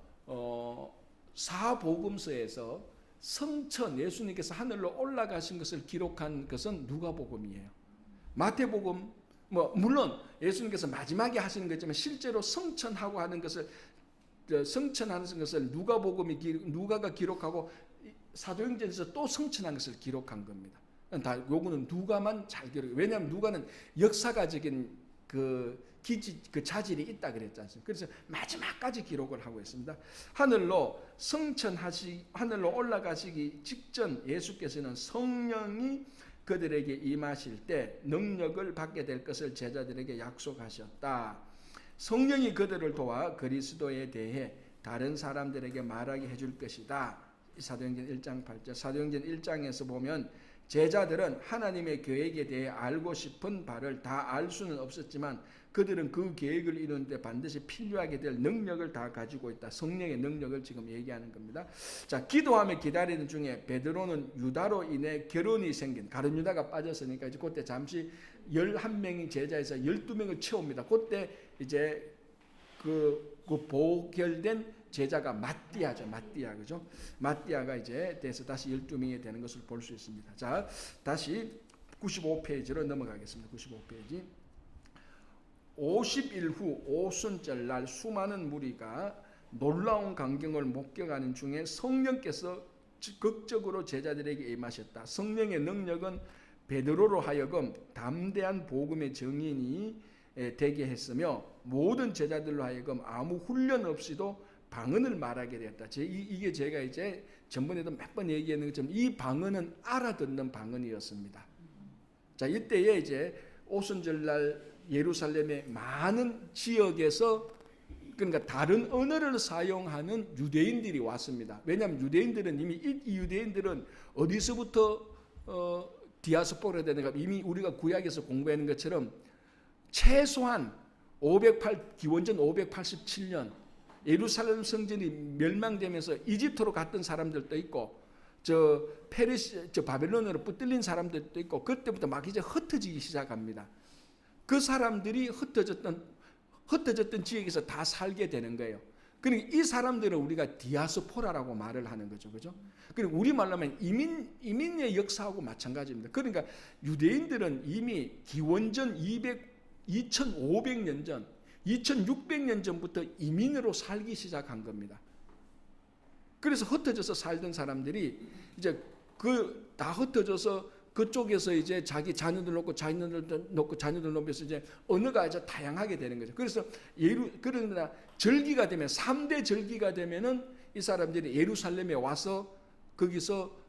사복음서에서 성천, 예수님께서 하늘로 올라가신 것을 기록한 것은 누가복음이에요. 마태복음, 물론 예수님께서 마지막에 하시는 거지만 실제로 성천하고 하는 것을, 성천하는 것을 누가가 기록하고 사도행전에서 또 성천한 것을 기록한 겁니다. 다 요거는 누가만 잘 기록해요. 왜냐하면 누가는 역사가적인 그 자질이 있다 그랬지 않습니까? 그래서 마지막까지 기록을 하고 있습니다. 하늘로 올라가시기 직전 예수께서는 성령이 그들에게 임하실 때 능력을 받게 될 것을 제자들에게 약속하셨다. 성령이 그들을 도와 그리스도에 대해 다른 사람들에게 말하게 해줄 것이다. 사도행전 1장 8절. 사도행전 1장에서 보면 제자들은 하나님의 계획에 대해 알고 싶은 바를 다 알 수는 없었지만 그들은 그 계획을 이루는데 반드시 필요하게 될 능력을 다 가지고 있다. 성령의 능력을 지금 얘기하는 겁니다. 자, 기도하며 기다리는 중에 베드로는 유다로 인해 결혼이 생긴, 가룟 유다가 빠졌으니까 이제 그때 잠시 11명이 제자에서 12명을 채웁니다. 그때 이제 그 보결된 제자가 마띠아죠. 마띠아, 그죠? 마띠아가 이제 돼서 다시 12명이 되는 것을 볼 수 있습니다. 자, 다시 95페이지로 넘어가겠습니다. 95페이지. 50일 후 오순절 날 수많은 무리가 놀라운 광경을 목격하는 중에 성령께서 극적으로 제자들에게 임하셨다. 성령의 능력은 베드로로 하여금 담대한 복음의 증인이 되게 했으며 모든 제자들로 하여금 아무 훈련 없이도 방언을 말하게 되었다. 이게 제가 이제 전번에도 몇 번 얘기했는 것처럼 이 방언은 알아듣는 방언이었습니다. 자, 이때에 이제 오순절날 예루살렘의 많은 지역에서, 그러니까 다른 언어를 사용하는 유대인들이 왔습니다. 왜냐하면 유대인들은 이 유대인들은 어디서부터 디아스포라 되는가, 이미 우리가 구약에서 공부하는 것처럼 최소한 기원전 587년 예루살렘 성전이 멸망되면서 이집트로 갔던 사람들도 있고, 바벨론으로 붙들린 사람들도 있고, 그때부터 막 이제 흩어지기 시작합니다. 그 사람들이 흩어졌던 지역에서 다 살게 되는 거예요. 그러니까 이 사람들은 우리가 디아스포라라고 말을 하는 거죠. 그죠? 그리고 우리말로 하면 이민의 역사하고 마찬가지입니다. 그러니까 유대인들은 이미 기원전 2500년 전, 2600년 전부터 이민으로 살기 시작한 겁니다. 그래서 흩어져서 살던 사람들이 이제 다 흩어져서 그쪽에서 이제 자기 자녀들 놓고 자녀들 놓으면서 이제 언어가 아주 다양하게 되는 거죠. 그래서 그러나 절기가 되면 3대 절기가 되면은 이 사람들이 예루살렘에 와서 거기서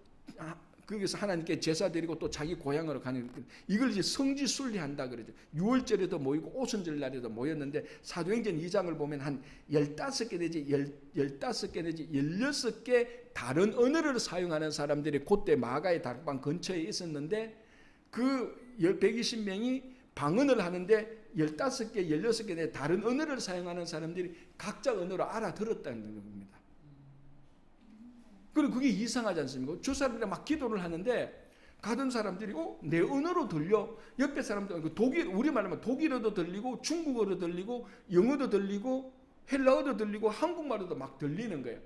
하나님께 제사 드리고 또 자기 고향으로 가는, 이걸 이제 성지 순례한다 그러죠. 6월절에도 모이고 오순절 날에도 모였는데 사도행전 2장을 보면 한 15개 내지 15개 내지 16개 다른 언어를 사용하는 사람들이 그때 마가의 다락방 근처에 있었는데 그 120명이 방언을 하는데 15개, 16개 내 다른 언어를 사용하는 사람들이 각자 언어로 알아들었다는 겁니다. 그리고 그게 이상하지 않습니까? 저 사람들이 막 기도를 하는데 가던 사람들이 내 언어로 들려. 옆에 사람들 우리말로 독일어도 들리고 중국어도 들리고 영어도 들리고 헬라어도 들리고 한국말도 막 들리는 거예요.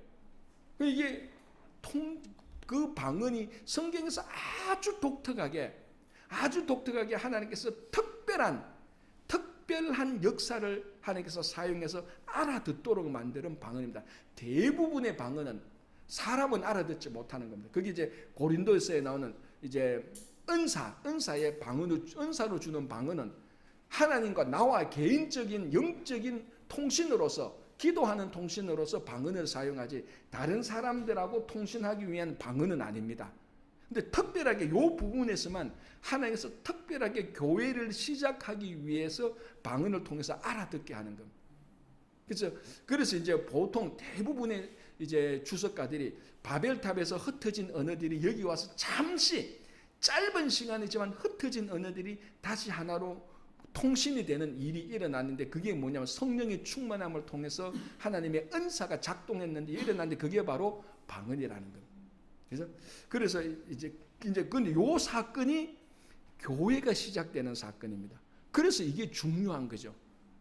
이게 그 방언이 성경에서 아주 독특하게 하나님께서 특별한 역사를 하나님께서 사용해서 알아듣도록 만드는 방언입니다. 대부분의 방언은 사람은 알아듣지 못하는 겁니다. 그게 이제 고린도서에 나오는 이제 은사의 은사로 주는 방언은 하나님과 나와 개인적인 영적인 통신으로서, 기도하는 통신으로서 방언을 사용하지 다른 사람들하고 통신하기 위한 방언은 아닙니다. 근데 특별하게 이 부분에서만 하나님께서 특별하게 교회를 시작하기 위해서 방언을 통해서 알아듣게 하는 겁니다. 그래서 이제 보통 대부분의 이제 주석가들이 바벨탑에서 흩어진 언어들이 여기 와서 잠시 짧은 시간이지만 흩어진 언어들이 다시 하나로 통신이 되는 일이 일어났는데, 그게 뭐냐면 성령의 충만함을 통해서 하나님의 은사가 작동했는데 일어났는데 그게 바로 방언이라는 겁니다. 그래서 이제 근데 요 사건이 교회가 시작되는 사건입니다. 그래서 이게 중요한 거죠.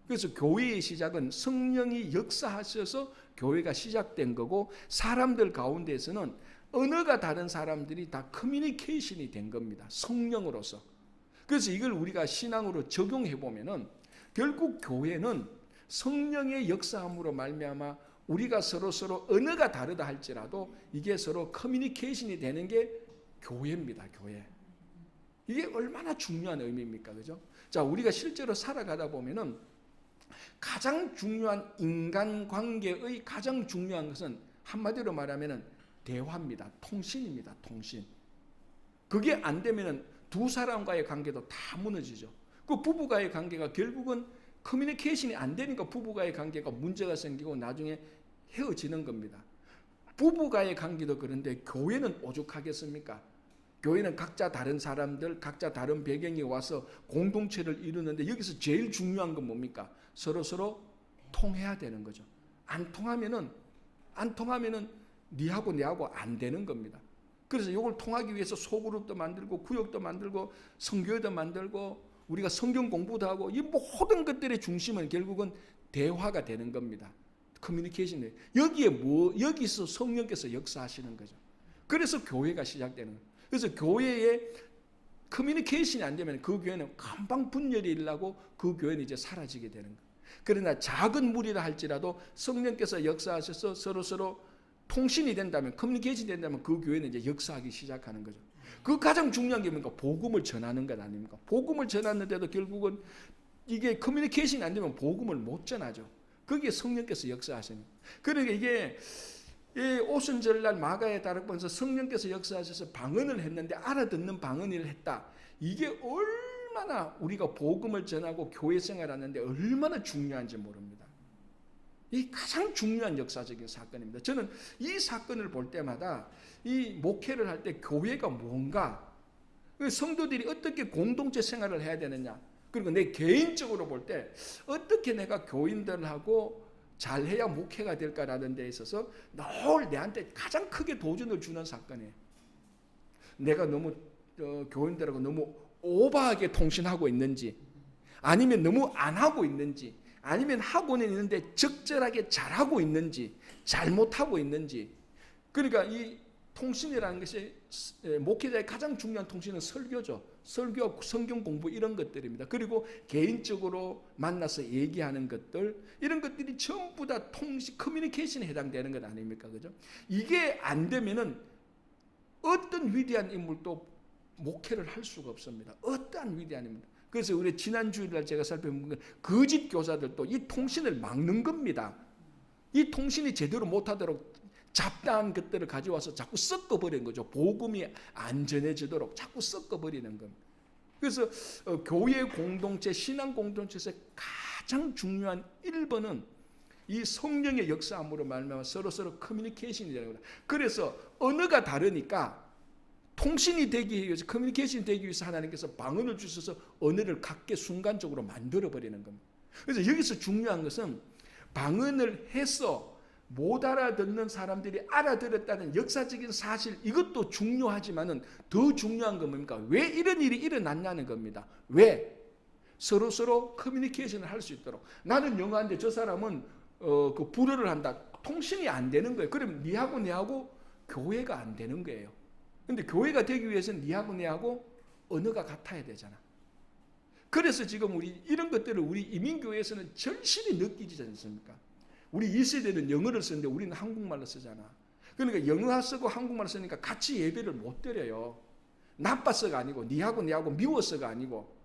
그래서 교회의 시작은 성령이 역사하셔서 교회가 시작된 거고, 사람들 가운데에서는 언어가 다른 사람들이 다 커뮤니케이션이 된 겁니다. 성령으로서. 그래서 이걸 우리가 신앙으로 적용해 보면은 결국 교회는 성령의 역사함으로 말미암아 우리가 서로 언어가 다르다 할지라도 이게 서로 커뮤니케이션이 되는 게 교회입니다. 교회. 이게 얼마나 중요한 의미입니까? 그죠? 자, 우리가 실제로 살아가다 보면은 가장 중요한 인간관계의 가장 중요한 것은 한마디로 말하면 대화입니다. 통신입니다. 통신. 그게 안 되면 두 사람과의 관계도 다 무너지죠. 그 부부가의 관계가 결국은 커뮤니케이션이 안 되니까 부부가의 관계가 문제가 생기고 나중에 헤어지는 겁니다. 부부가의 관계도 그런데 교회는 오죽하겠습니까? 교회는 각자 다른 사람들, 각자 다른 배경이 와서 공동체를 이루는데 여기서 제일 중요한 건 뭡니까? 서로 통해야 되는 거죠. 안 통하면은 니하고 내하고 안 되는 겁니다. 그래서 이걸 통하기 위해서 소그룹도 만들고 구역도 만들고 성교회도 만들고 우리가 성경 공부도 하고 이 모든 것들의 중심은 결국은 대화가 되는 겁니다. 커뮤니케이션. 여기서 성령께서 역사하시는 거죠. 그래서 교회가 시작되는 거예요. 그래서 교회에 커뮤니케이션이 안 되면 그 교회는 금방 분열이 일어나고 그 교회는 이제 사라지게 되는 거예요. 그러나 작은 무리라 할지라도 성령께서 역사하셔서 서로 통신이 된다면, 커뮤니케이션이 된다면 그 교회는 이제 역사하기 시작하는 거죠. 그 가장 중요한 게 뭔가 복음을 전하는 것 아닙니까? 복음을 전하는데도 결국은 이게 커뮤니케이션이 안 되면 복음을 못 전하죠. 거기에 성령께서 역사하시는 거예요. 그러니까 이게 오순절날 마가의 다락방에서 성령께서 역사하셔서 방언을 했는데 알아듣는 방언을 했다. 이게 얼마나 우리가 복음을 전하고 교회 생활하는데 얼마나 중요한지 모릅니다. 이 가장 중요한 역사적인 사건입니다. 저는 이 사건을 볼 때마다 이 목회를 할 때 교회가 뭔가, 성도들이 어떻게 공동체 생활을 해야 되느냐, 그리고 내 개인적으로 볼 때 어떻게 내가 교인들하고 잘해야 목회가 될까라는 데 있어서 늘 내한테 가장 크게 도전을 주는 사건이에요. 내가 너무 교인들하고 너무 오버하게 통신하고 있는지, 아니면 너무 안 하고 있는지, 아니면 하고는 있는데 적절하게 잘하고 있는지, 잘못하고 있는지. 그러니까 이 통신이라는 것이, 목회자의 가장 중요한 통신은 설교죠. 설교, 성경 공부 이런 것들입니다. 그리고 개인적으로 만나서 얘기하는 것들, 이런 것들이 전부 다 통신, 커뮤니케이션에 해당되는 것 아닙니까? 그죠? 이게 안 되면은 어떤 위대한 인물도 목회를 할 수가 없습니다. 어떠한 위대함입니다. 그래서 우리 지난 주일날 제가 살펴본 거짓 교사들도 이 통신을 막는 겁니다. 이 통신이 제대로 못하도록 잡다한 것들을 가져와서 자꾸 섞어버리는 거죠. 복음이 안 전해지도록 자꾸 섞어버리는 겁니다. 그래서 교회 공동체, 신앙 공동체에서 가장 중요한 1번은 이 성령의 역사함으로 말미암아 서로 커뮤니케이션이 되는 거다. 그래서 언어가 다르니까 통신이 되기 위해서, 커뮤니케이션이 되기 위해서 하나님께서 방언을 주셔서 언어를 각계 순간적으로 만들어버리는 겁니다. 그래서 여기서 중요한 것은 방언을 해서 못 알아듣는 사람들이 알아들었다는 역사적인 사실, 이것도 중요하지만은 더 중요한 건 뭡니까? 왜 이런 일이 일어났냐는 겁니다. 왜? 서로 커뮤니케이션을 할 수 있도록. 나는 영어하는데 저 사람은 그 불어를 한다. 통신이 안 되는 거예요. 그럼 니하고 내하고 교회가 안 되는 거예요. 근데 교회가 되기 위해서는 니하고 내하고 언어가 같아야 되잖아. 그래서 지금 우리 이런 것들을 우리 이민교회에서는 절실히 느끼지 않습니까? 우리 2세대는 영어를 쓰는데 우리는 한국말로 쓰잖아. 그러니까 영어 쓰고 한국말 쓰니까 같이 예배를 못 드려요. 나빠서가 아니고 니하고 내하고 미워서가 아니고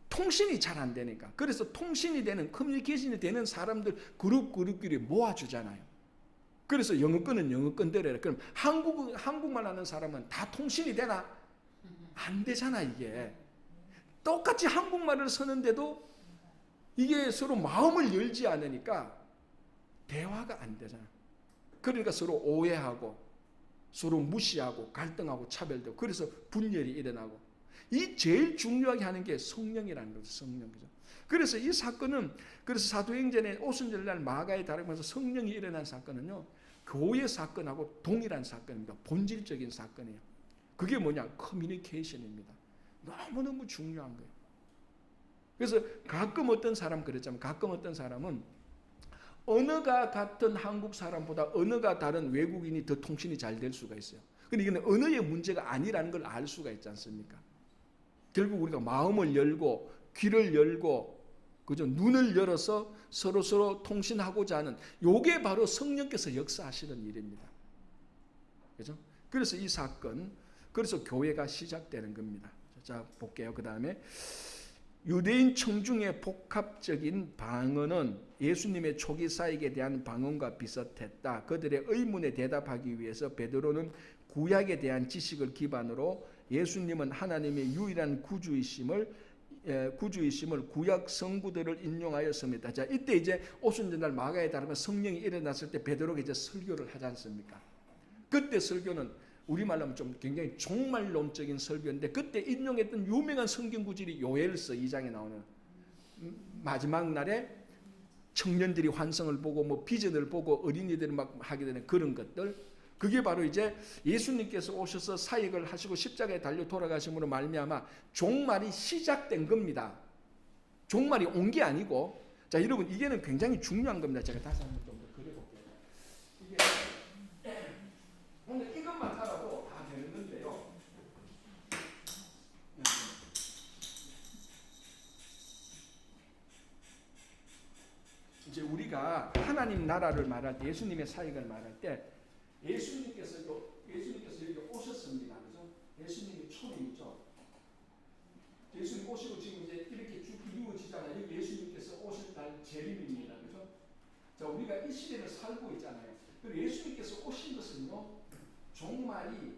통신이 잘 안 되니까. 그래서 통신이 되는, 커뮤니케이션이 되는 사람들 그룹끼리 모아주잖아요. 그래서 영어권은 영어권대로 해라. 그럼 한국말 하는 사람은 다 통신이 되나? 안 되잖아 이게. 똑같이 한국말을 쓰는데도 이게 서로 마음을 열지 않으니까 대화가 안 되잖아. 그러니까 서로 오해하고 서로 무시하고 갈등하고 차별되고 그래서 분열이 일어나고, 이 제일 중요하게 하는 게 성령이라는 거죠. 성령. 그죠? 그래서 이 사건은, 그래서 사도행전에 오순절날 마가에 다루면서 성령이 일어난 사건은요, 교회 사건하고 동일한 사건입니다. 본질적인 사건이에요. 그게 뭐냐? 커뮤니케이션입니다. 너무너무 중요한 거예요. 그래서 가끔 어떤 사람 그랬잖아요. 가끔 어떤 사람은 언어가 같은 한국 사람보다 언어가 다른 외국인이 더 통신이 잘 될 수가 있어요. 근데 이건 언어의 문제가 아니라는 걸 알 수가 있지 않습니까? 결국 우리가 마음을 열고 귀를 열고 그죠? 눈을 열어서 서로 통신하고자 하는, 요게 바로 성령께서 역사하시는 일입니다. 그죠? 그래서 이 사건, 그래서 교회가 시작되는 겁니다. 자, 볼게요. 그 다음에 유대인 청중의 복합적인 방언은 예수님의 초기 사역에 대한 방언과 비슷했다. 그들의 의문에 대답하기 위해서 베드로는 구약에 대한 지식을 기반으로 예수님은 하나님의 유일한 구주이심을 구약 성구들을 인용하였습니다. 자, 이때 이제 오순절날 마가에 따르면 성령이 일어났을 때 베드로가 이제 설교를 하지 않습니까? 그때 설교는 우리말로 하면 좀 굉장히 종말론적인 설교인데, 그때 인용했던 유명한 성경 구절이 요엘서 2장에 나오는 마지막 날에 청년들이 환상을 보고 뭐 비전을 보고 어린이들이 막 하게 되는 그런 것들, 그게 바로 이제 예수님께서 오셔서 사역을 하시고 십자가에 달려 돌아가심으로 말미암아 종말이 시작된 겁니다. 종말이 온 게 아니고, 자 여러분 이게는 굉장히 중요한 겁니다. 제가 다시 한번 좀 더 그려볼게요. 이게 오늘 이것만 알아도 다 되는 건데요. 이제 우리가 하나님 나라를 말할 때, 예수님의 사역을 말할 때 예수님께서 여기 오셨습니다. 그죠? 예수님이 초림이죠. 예수님 오시고 지금 이제 이렇게 쭉 이루어지잖아요. 여기 예수님께서 오셨다는 재림입니다. 그죠? 자, 우리가 이 시대를 살고 있잖아요. 그리고 예수님께서 오신 것은요, 종말이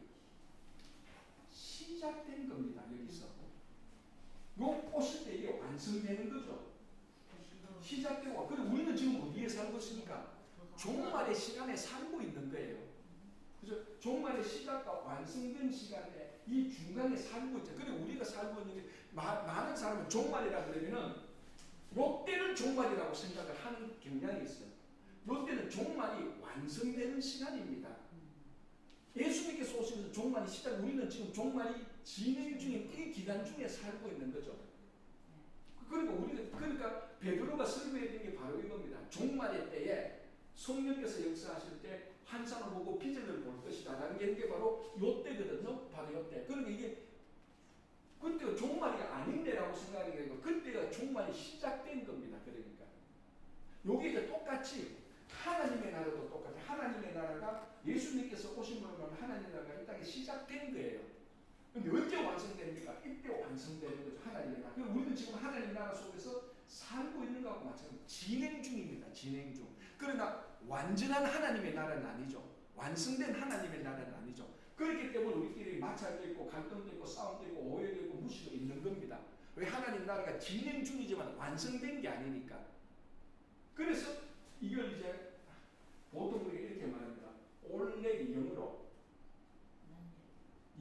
시작된 겁니다. 여기서. 요 오실 때 이게 완성되는 거죠. 시작되고, 그리고 우리는 지금 어디에 살고 있습니까? 종말의 시간에 살고 있는 거예요. 그죠? 종말의 시작과 완성된 시간에 이 중간에 살고 있죠. 그리고 우리가 살고 있는 게, 많은 사람은 종말이라 그러면은 요때는 종말이라고 생각을 하는 경향이 있어요. 요때는 종말이 완성되는 시간입니다. 예수님께서 오시면서 종말이 시작, 우리는 지금 종말이 진행 중인 이 기간 중에 살고 있는 거죠. 그러니까 베드로가 설교했던 게 바로 이겁니다. 종말의 때에 성령께서 역사하실 때 환상을 보고 비전을 볼 것이다 라는 게 바로 요때거든요. 바로 요때. 그러니까 이게 그때가 종말이 아닌데라고 생각하는 게 아니고 그때가 종말이 시작된 겁니다. 그러니까 요게 이제 똑같이 하나님의 나라도 똑같아요. 하나님의 나라가 예수님께서 오신 걸로 하나님의 나라가 이 땅에 시작된 거예요. 근데 언제 완성됩니까? 이때 완성되는 거죠. 하나님의 나라. 그럼 우리는 지금 하나님의 나라 속에서 살고 있는 것하고 마찬가지로 진행 중입니다. 진행 중. 그러나 완전한 하나님의 나라는 아니죠. 완성된 하나님의 나라는 아니죠. 그렇기 때문에 우리끼리 마찰도 있고 갈등도 있고 싸움도 있고 오해도 있고 무시도 있는 겁니다. 왜? 하나님 나라가 진행 중이지만 완성된 게 아니니까. 그래서 이걸 이제 보통 우리가 이렇게 말합니다. already 영어로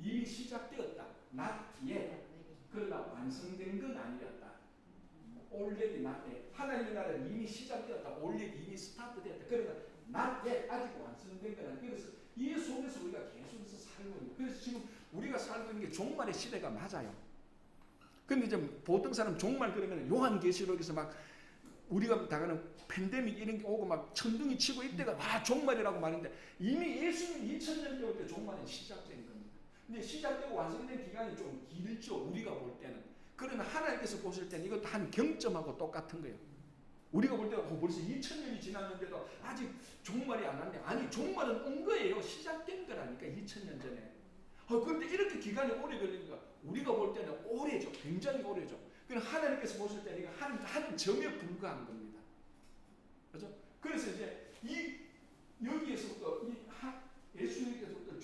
이미 시작되었다. not yet. 그러나 완성된 건 아니었다. already not yet. 하나님의 나라는 이미 시작되었다. already 이미 스타트되었다. 그러나 not yet. 아직 완성된 건 아니야. 그래서 이 속에서 우리가 계속해서 살고 있는. 그래서 지금 우리가 살고 있는 게 종말의 시대가 맞아요. 근데 이제 보통 사람 종말 그러면 요한계시록에서 막 우리가 당하는 팬데믹 이런 게 오고 막 천둥이 치고 이때가 와 종말이라고 말하는데 이미 예수님 2000년 때 올 때 종말은 시작된 겁니다. 근데 시작되고 완성된 기간이 좀 길죠. 우리가 볼 때는. 그러나 하나님께서 보실 때는 이것도 한 경점하고 똑같은 거예요. 우리가 볼 때는 벌써 2000년이 지났는데도 아직 종말이 안 왔네. 아니 종말은 온 거예요. 시작된 거라니까 2000년 전에. 그런데 이렇게 기간이 오래 걸리니까 우리가 볼 때는 오래죠. 굉장히 오래죠. 그럼 하나님께서 보실 때는 이거 한 점에 불과한 겁니다. 그렇죠? 그래서 이제 여기에서부터 예수님께서부터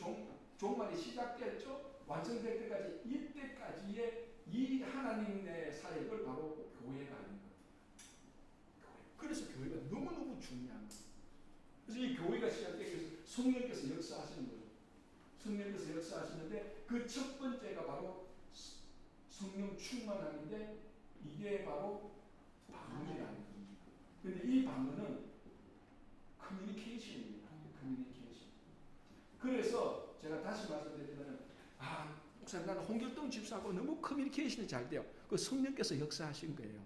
종말이 시작됐죠. 완성될 때까지 이때까지의 이 하나님의 사역을 바로 교회가 하는 거예요. 그래서 교회가 너무너무 중요한 거예요. 그래서 이 교회가 시작되기 위해서 성령께서 역사하시는 거죠. 성령께서 역사하시는데 그 첫 번째가 바로 성령 충만함인데 이게 바로 방언이라는 겁니다. 그런데 이 방언은 커뮤니케이션입니다. 커뮤니케이션. 그래서 제가 다시 말씀드리면 목사님 나는 홍길동 집사하고 너무 커뮤니케이션이 잘 돼요. 그 성령께서 역사하신 거예요.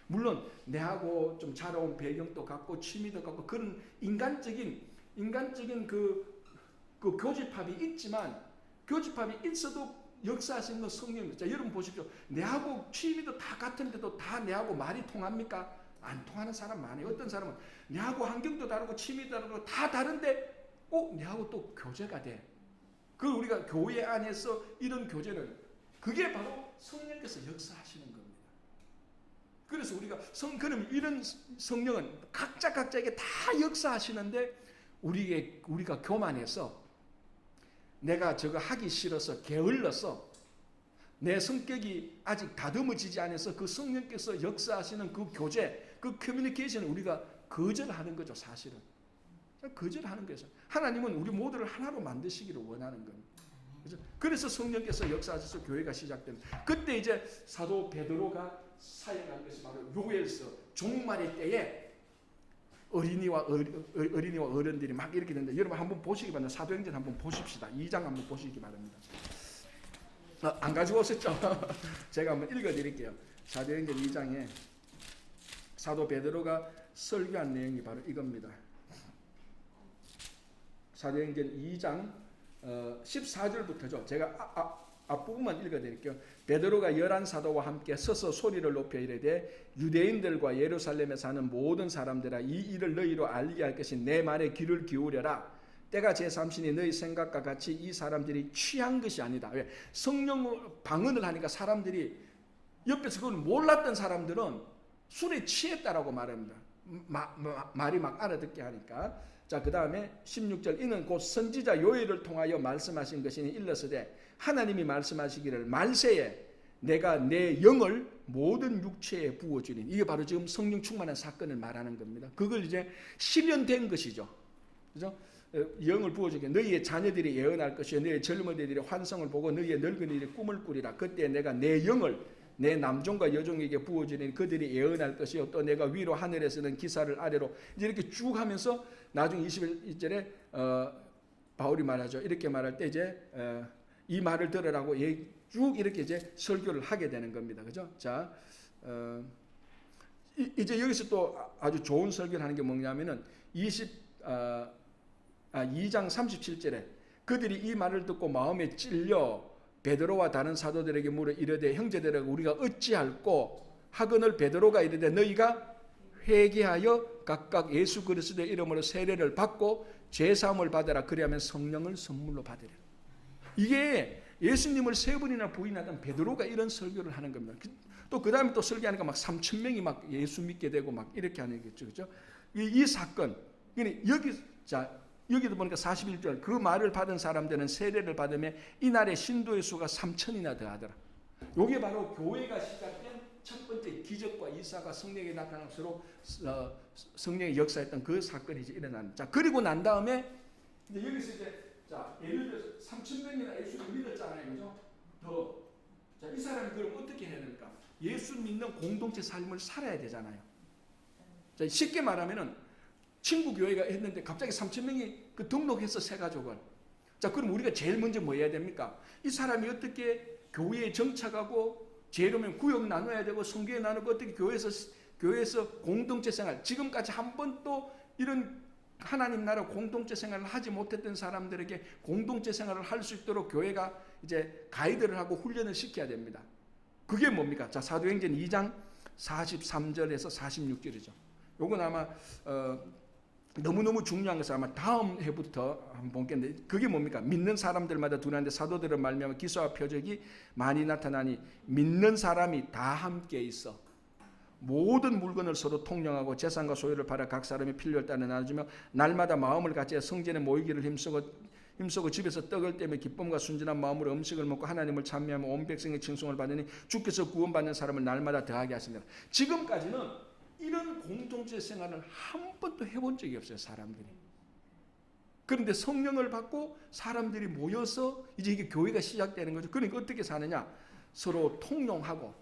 물론 내하고 좀 자라온 배경도 같고 취미도 같고 그런 인간적인 그 교집합이 있지만 교집합이 있어도 역사하시는 건 성령입니다. 자, 여러분 보십시오. 내하고 취미도 다 같은데도 다 내하고 말이 통합니까? 안 통하는 사람 많아요. 어떤 사람은 내하고 환경도 다르고 취미도 다르고 다 다른데 내하고 또 교제가 돼. 그 우리가 교회 안에서 이런 교제는 그게 바로 성령께서 역사하시는 겁니다. 그래서 우리가 그럼 이런 성령은 각자에게 다 역사하시는데 우리가 교만해서 내가 저거 하기 싫어서 게을러서 내 성격이 아직 다듬어지지 않아서 그 성령께서 역사하시는 그 교제, 그 커뮤니케이션을 우리가 거절하는 거죠. 사실은 거절하는 거죠. 하나님은 우리 모두를 하나로 만드시기를 원하는 겁니다. 그래서 성령께서 역사하셔서 교회가 시작됩니다. 그때 이제 사도 베드로가 사역한 것이 바로 요엘서 종말의 때에 어린이와 어른들이 막 이렇게 되는데 여러분 한번 보시기 바랍니다. 사도행전 한번 보십시다. 2장 한번 보시기 바랍니다. 안 가지고 오셨죠? 제가 한번 읽어드릴게요. 사도행전 2장에 사도 베드로가 설교한 내용이 바로 이겁니다. 사도행전 2장 14절부터죠. 제가 앞부분만 읽어드릴게요. 베드로가 11사도와 함께 서서 소리를 높여 이르되 유대인들과 예루살렘에 사는 모든 사람들아 이 일을 너희로 알게 할 것이 내 말에 귀를 기울여라. 때가 제3신이 너희 생각과 같이 이 사람들이 취한 것이 아니다. 왜? 성령 방언을 하니까 사람들이 옆에서 그걸 몰랐던 사람들은 술에 취했다라고 말합니다. 말이 막 알아듣게 하니까. 자, 그 다음에 16절 이는 곧 선지자 요엘을 통하여 말씀하신 것이니 일러서되 하나님이 말씀하시기를 말세에 내가 내 영을 모든 육체에 부어주리니 이게 바로 지금 성령 충만한 사건을 말하는 겁니다. 그걸 이제 실현된 것이죠. 그죠? 영을 부어주게 너희의 자녀들이 예언할 것이요 너희의 젊은이들이 환성을 보고 너희의 늙은이들이 꿈을 꾸리라. 그때 내가 내 영을 내 남종과 여종에게 부어주니 그들이 예언할 것이요 또 내가 위로 하늘에서는 기사를 아래로 이렇게 쭉 하면서 나중 21절에 바울이 말하죠. 이렇게 말할 때 이제 이 말을 들으라고 쭉 이렇게 이제 설교를 하게 되는 겁니다. 그죠? 자, 이제 여기서 또 아주 좋은 설교를 하는 게 뭐냐면은 2장 37절에 그들이 이 말을 듣고 마음에 찔려 베드로와 다른 사도들에게 물어 이르되 형제들아 우리가 어찌할꼬 하거늘 베드로가 이르되 너희가 회개하여 각각 예수 그리스도의 이름으로 세례를 받고 죄 사함을 받으라. 그리하면 성령을 선물로 받으리라. 이게 예수님을 3번이나 부인하던 베드로가 이런 설교를 하는 겁니다. 또 그 다음에 또 설교하니까 막 3,000명이 막 예수 믿게 되고 막 이렇게 하는 거죠. 그렇죠? 이 사건, 여기도 보니까 41절, 그 말을 받은 사람들은 세례를 받으며 이날의 신도의 수가 3,000이나 더하더라. 이게 바로 교회가 시작된 첫 번째 기적과 이사가 성령에 나타나서로 성령의 역사했던 그 사건이 이제 일어나는. 자, 그리고 난 다음에 이제 여기서 이제 예를 들어서 3,000명이나 예수를 믿었잖아요, 그죠? 자, 이 사람이 그럼 어떻게 해야 됩니까? 예수 믿는 공동체 삶을 살아야 되잖아요. 자, 쉽게 말하면은 친구 교회가 했는데 갑자기 3,000명이 그 등록해서 새 가족을. 자, 그럼 우리가 제일 먼저 뭐 해야 됩니까? 이 사람이 어떻게 교회에 정착하고 제로면 구역 나눠야 되고 성교회 나누고 어떻게 교회에서 공동체 생활, 지금까지 한 번도 이런 하나님 나라 공동체 생활을 하지 못했던 사람들에게 공동체 생활을 할 수 있도록 교회가 이제 가이드를 하고 훈련을 시켜야 됩니다. 그게 뭡니까? 자, 사도행전 2장 43절에서 46절이죠. 요건 아마 너무너무 중요한 것은 아마 다음 해부터 한번 보겠는데, 그게 뭡니까? 믿는 사람들마다 두는데 사도들은 말미암아 기사와 표적이 많이 나타나니 믿는 사람이 다 함께 있어 모든 물건을 서로 통용하고 재산과 소유를 팔아 각 사람의 필요를 따라 나눠주며 날마다 마음을 같이 성전에 모이기를 힘쓰고 집에서 떡을 떼며 기쁨과 순전한 마음으로 음식을 먹고 하나님을 찬미하며 온 백성의 칭송을 받으니 주께서 구원받는 사람을 날마다 더하게 하십니다. 지금까지는 이런 공동체 생활을 한 번도 해본 적이 없어요, 사람들이. 그런데 성령을 받고 사람들이 모여서 이제 이게 교회가 시작되는 거죠. 그러니까 어떻게 사느냐? 서로 통용하고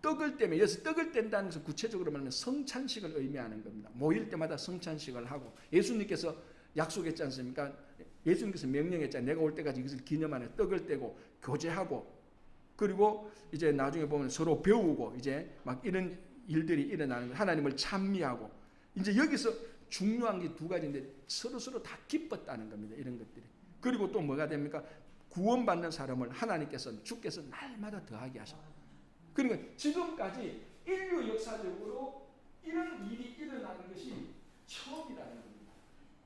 떡을 떼며, 여기서 떡을 뗀다는 것은 구체적으로 말하면 성찬식을 의미하는 겁니다. 모일 때마다 성찬식을 하고, 예수님께서 약속했지 않습니까? 예수님께서 명령했잖아요. 내가 올 때까지 이것을 기념하는 떡을 떼고 교제하고, 그리고 이제 나중에 보면 서로 배우고 이제 막 이런 일들이 일어나는 거예요. 하나님을 찬미하고. 이제 여기서 중요한 게 두 가지인데 서로서로 다 기뻤다는 겁니다. 이런 것들이. 그리고 또 뭐가 됩니까? 구원받는 사람을 하나님께서, 주께서 날마다 더하게 하셨다. 그러니까 지금까지 인류 역사적으로 이런 일이 일어나는 것이 처음이라는 겁니다.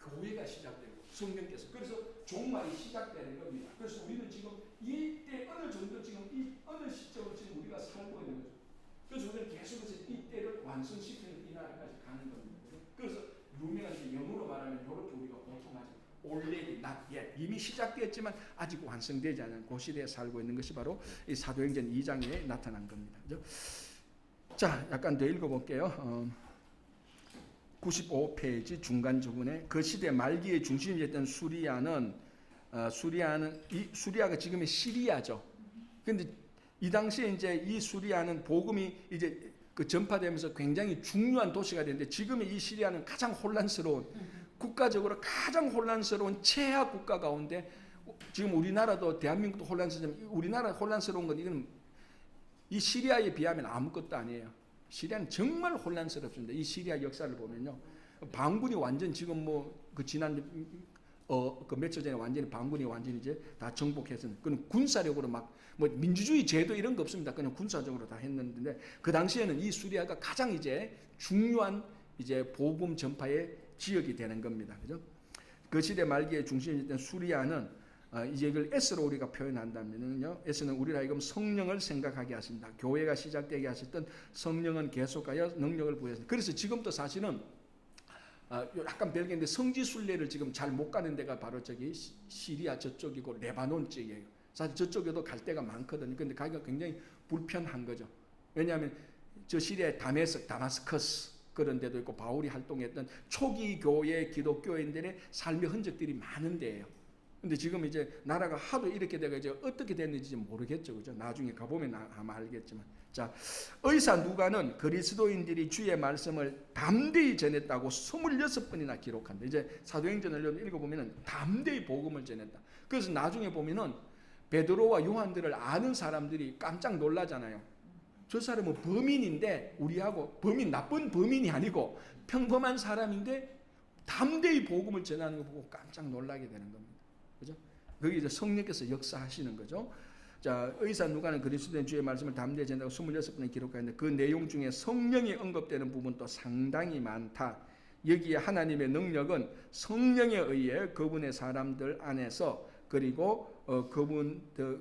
교회가 시작되고 성령께서. 그래서 종말이 시작되는 겁니다. 그래서 우리는 지금 이때 어느 정도 지금 이 어느 시점을 지금 우리가 살고 있는 거죠. 그래서 우리는 계속해서 이때를 완성시키는 이 날까지 가는 겁니다. 그래서 유명한 영어로 말하면 이렇게 우리가 보통 하죠. Already not yet. 이미 시작되었지만 아직 완성되지 않은 그 시대에 살고 있는 것이 바로 이 사도행전 2장에 나타난 겁니다. 그죠? 자, 약간 더 읽어볼게요. 95페이지 중간 부분에 그 시대 말기의 중심이었던 수리아가 지금의 시리아죠. 그런데 이 당시에 이제 이 수리아는 복음이 이제 그 전파되면서 굉장히 중요한 도시가 되는데, 지금의 이 시리아는 가장 혼란스러운, 국가적으로 가장 혼란스러운 최하 국가 가운데, 지금 우리나라도 대한민국도 혼란스러운, 우리나라 혼란스러운 건 이건 이 시리아에 비하면 아무것도 아니에요. 시리아는 정말 혼란스럽습니다. 이 시리아 역사를 보면요, 반군이 완전 지금 그 지난 그 며칠 전에 완전히 반군이 완전히 이제 다 정복해서, 그는 군사력으로 막 민주주의 제도 이런 거 없습니다. 그냥 군사적으로 다 했는데, 그 당시에는 이 수리아가 가장 이제 중요한 이제 복음 전파의 지역이 되는 겁니다. 그죠? 그 시대 말기에 중심이었던 수리아는 이제 이걸 S로 우리가 표현한다면요, S는 우리를 하여금 성령을 생각하게 하십니다. 교회가 시작되게 하셨던 성령은 계속하여 능력을 부여하십니다. 그래서 지금도 사실은 약간 별개인데 성지순례를 지금 잘 못 가는 데가 바로 저기 시리아 저쪽이고 레바논 쪽이에요. 사실 저쪽에도 갈 데가 많거든요. 근데 가기가 굉장히 불편한 거죠. 왜냐하면 저 시리아의 다마스커스 그런 데도 있고 바울이 활동했던 초기 교회 기독교인들의 삶의 흔적들이 많은 데예요. 근데 지금 이제 나라가 하도 이렇게 돼가 이제 어떻게 됐는지 모르겠죠. 그죠? 나중에 가보면 아마 알겠지만. 자, 의사 누가는 그리스도인들이 주의 말씀을 담대히 전했다고 26번이나 기록한다. 이제 사도행전을 읽어보면 담대히 복음을 전했다. 그래서 나중에 보면은 베드로와 요한들을 아는 사람들이 깜짝 놀라잖아요. 저 사람은 범인인데, 우리하고 나쁜 범인이 아니고 평범한 사람인데 담대히 복음을 전하는 거 보고 깜짝 놀라게 되는 겁니다. 그죠? 거기 이제 성령께서 역사하시는 거죠. 자, 의사 누가는 그리스도인 주의 말씀을 담대히 전하고 26번을 기록하는데 그 내용 중에 성령이 언급되는 부분도 상당히 많다. 여기에 하나님의 능력은 성령에 의해 그분의 사람들 안에서 그리고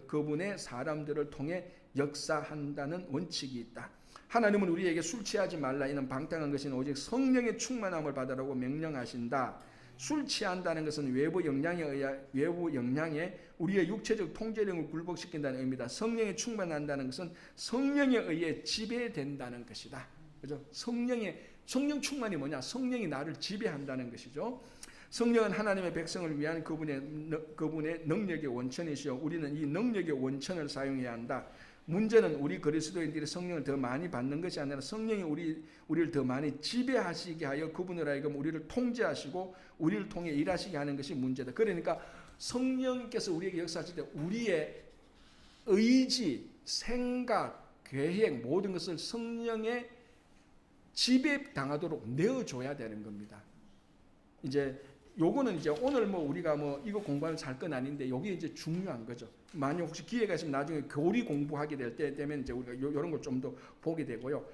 그분의 사람들을 통해 역사한다는 원칙이 있다. 하나님은 우리에게 술 취하지 말라 이는 방탕한 것이 오직 성령의 충만함을 받으라고 명령하신다. 술 취한다는 것은 외부 영향에 우리의 육체적 통제력을 굴복시킨다는 의미다. 성령에 충만한다는 것은 성령에 의해 지배된다는 것이다. 그죠? 성령 충만이 뭐냐? 성령이 나를 지배한다는 것이죠. 성령은 하나님의 백성을 위한 그분의 능력의 원천이시요. 우리는 이 능력의 원천을 사용해야 한다. 문제는 우리 그리스도인들이 성령을 더 많이 받는 것이 아니라 성령이 우리를 더 많이 지배하시게 하여 그분을 하여금 우리를 통제하시고 우리를 통해 일하시게 하는 것이 문제다. 그러니까 성령께서 우리에게 역사하실 때 우리의 의지, 생각, 계획 모든 것을 성령의 지배당하도록 내어줘야 되는 겁니다. 이제 요거는 이제 오늘 우리가 이거 공부하면 살 건 아닌데 요게 이제 중요한 거죠. 만약 혹시 기회가 있으면 나중에 교리 공부하게 될 때 되면 이제 우리가 요런 걸 좀 더 보게 되고요.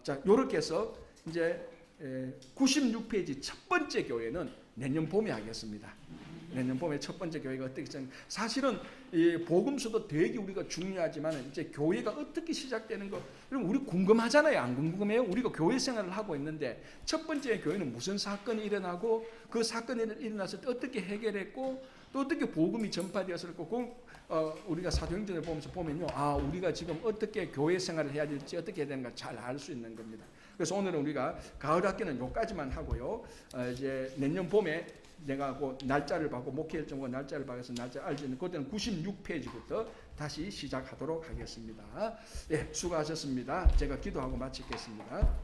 자, 요렇게 해서 이제 96페이지 첫 번째 교회는 내년 봄에 하겠습니다. 내년 봄에 첫 번째 교회가 어떻게 시작? 사실은 이 복음서도 되게 우리가 중요하지만 이제 교회가 어떻게 시작되는 거, 그럼 우리 궁금하잖아요. 안 궁금해요? 우리가 교회 생활을 하고 있는데 첫 번째 교회는 무슨 사건이 일어나고 그 사건이 일어났을 때 어떻게 해결했고 또 어떻게 복음이 전파되었을까? 우리가 사도행전을 보면서 보면요, 우리가 지금 어떻게 교회 생활을 해야 될지 어떻게 해야 되는가 잘 알 수 있는 겁니다. 그래서 오늘은 우리가 가을 학기는 요까지만 하고요. 이제 내년 봄에 내가 날짜를 받고 목회일정과 날짜를 받아서 날짜 알지 있는 그때는 96페이지부터 다시 시작하도록 하겠습니다. 예, 수고하셨습니다. 제가 기도하고 마치겠습니다.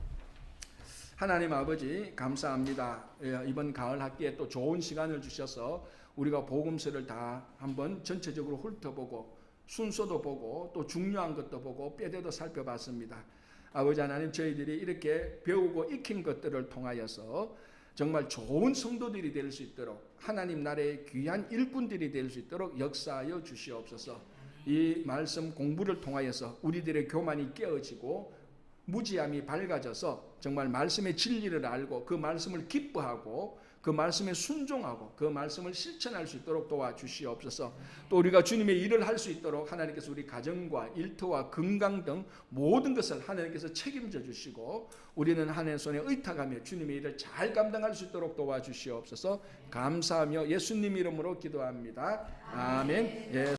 하나님 아버지 감사합니다. 이번 가을 학기에 또 좋은 시간을 주셔서 우리가 복음서를 다 한번 전체적으로 훑어보고 순서도 보고 또 중요한 것도 보고 뼈대도 살펴봤습니다. 아버지 하나님, 저희들이 이렇게 배우고 익힌 것들을 통하여서 정말 좋은 성도들이 될 수 있도록 하나님 나라의 귀한 일꾼들이 될 수 있도록 역사하여 주시옵소서. 이 말씀 공부를 통하여서 우리들의 교만이 깨어지고 무지함이 밝아져서 정말 말씀의 진리를 알고 그 말씀을 기뻐하고 그 말씀에 순종하고 그 말씀을 실천할 수 있도록 도와주시옵소서. 또 우리가 주님의 일을 할 수 있도록 하나님께서 우리 가정과 일터와 건강 등 모든 것을 하나님께서 책임져 주시고 우리는 하나님의 손에 의탁하며 주님의 일을 잘 감당할 수 있도록 도와주시옵소서. 감사하며 예수님 이름으로 기도합니다. 아멘. 예.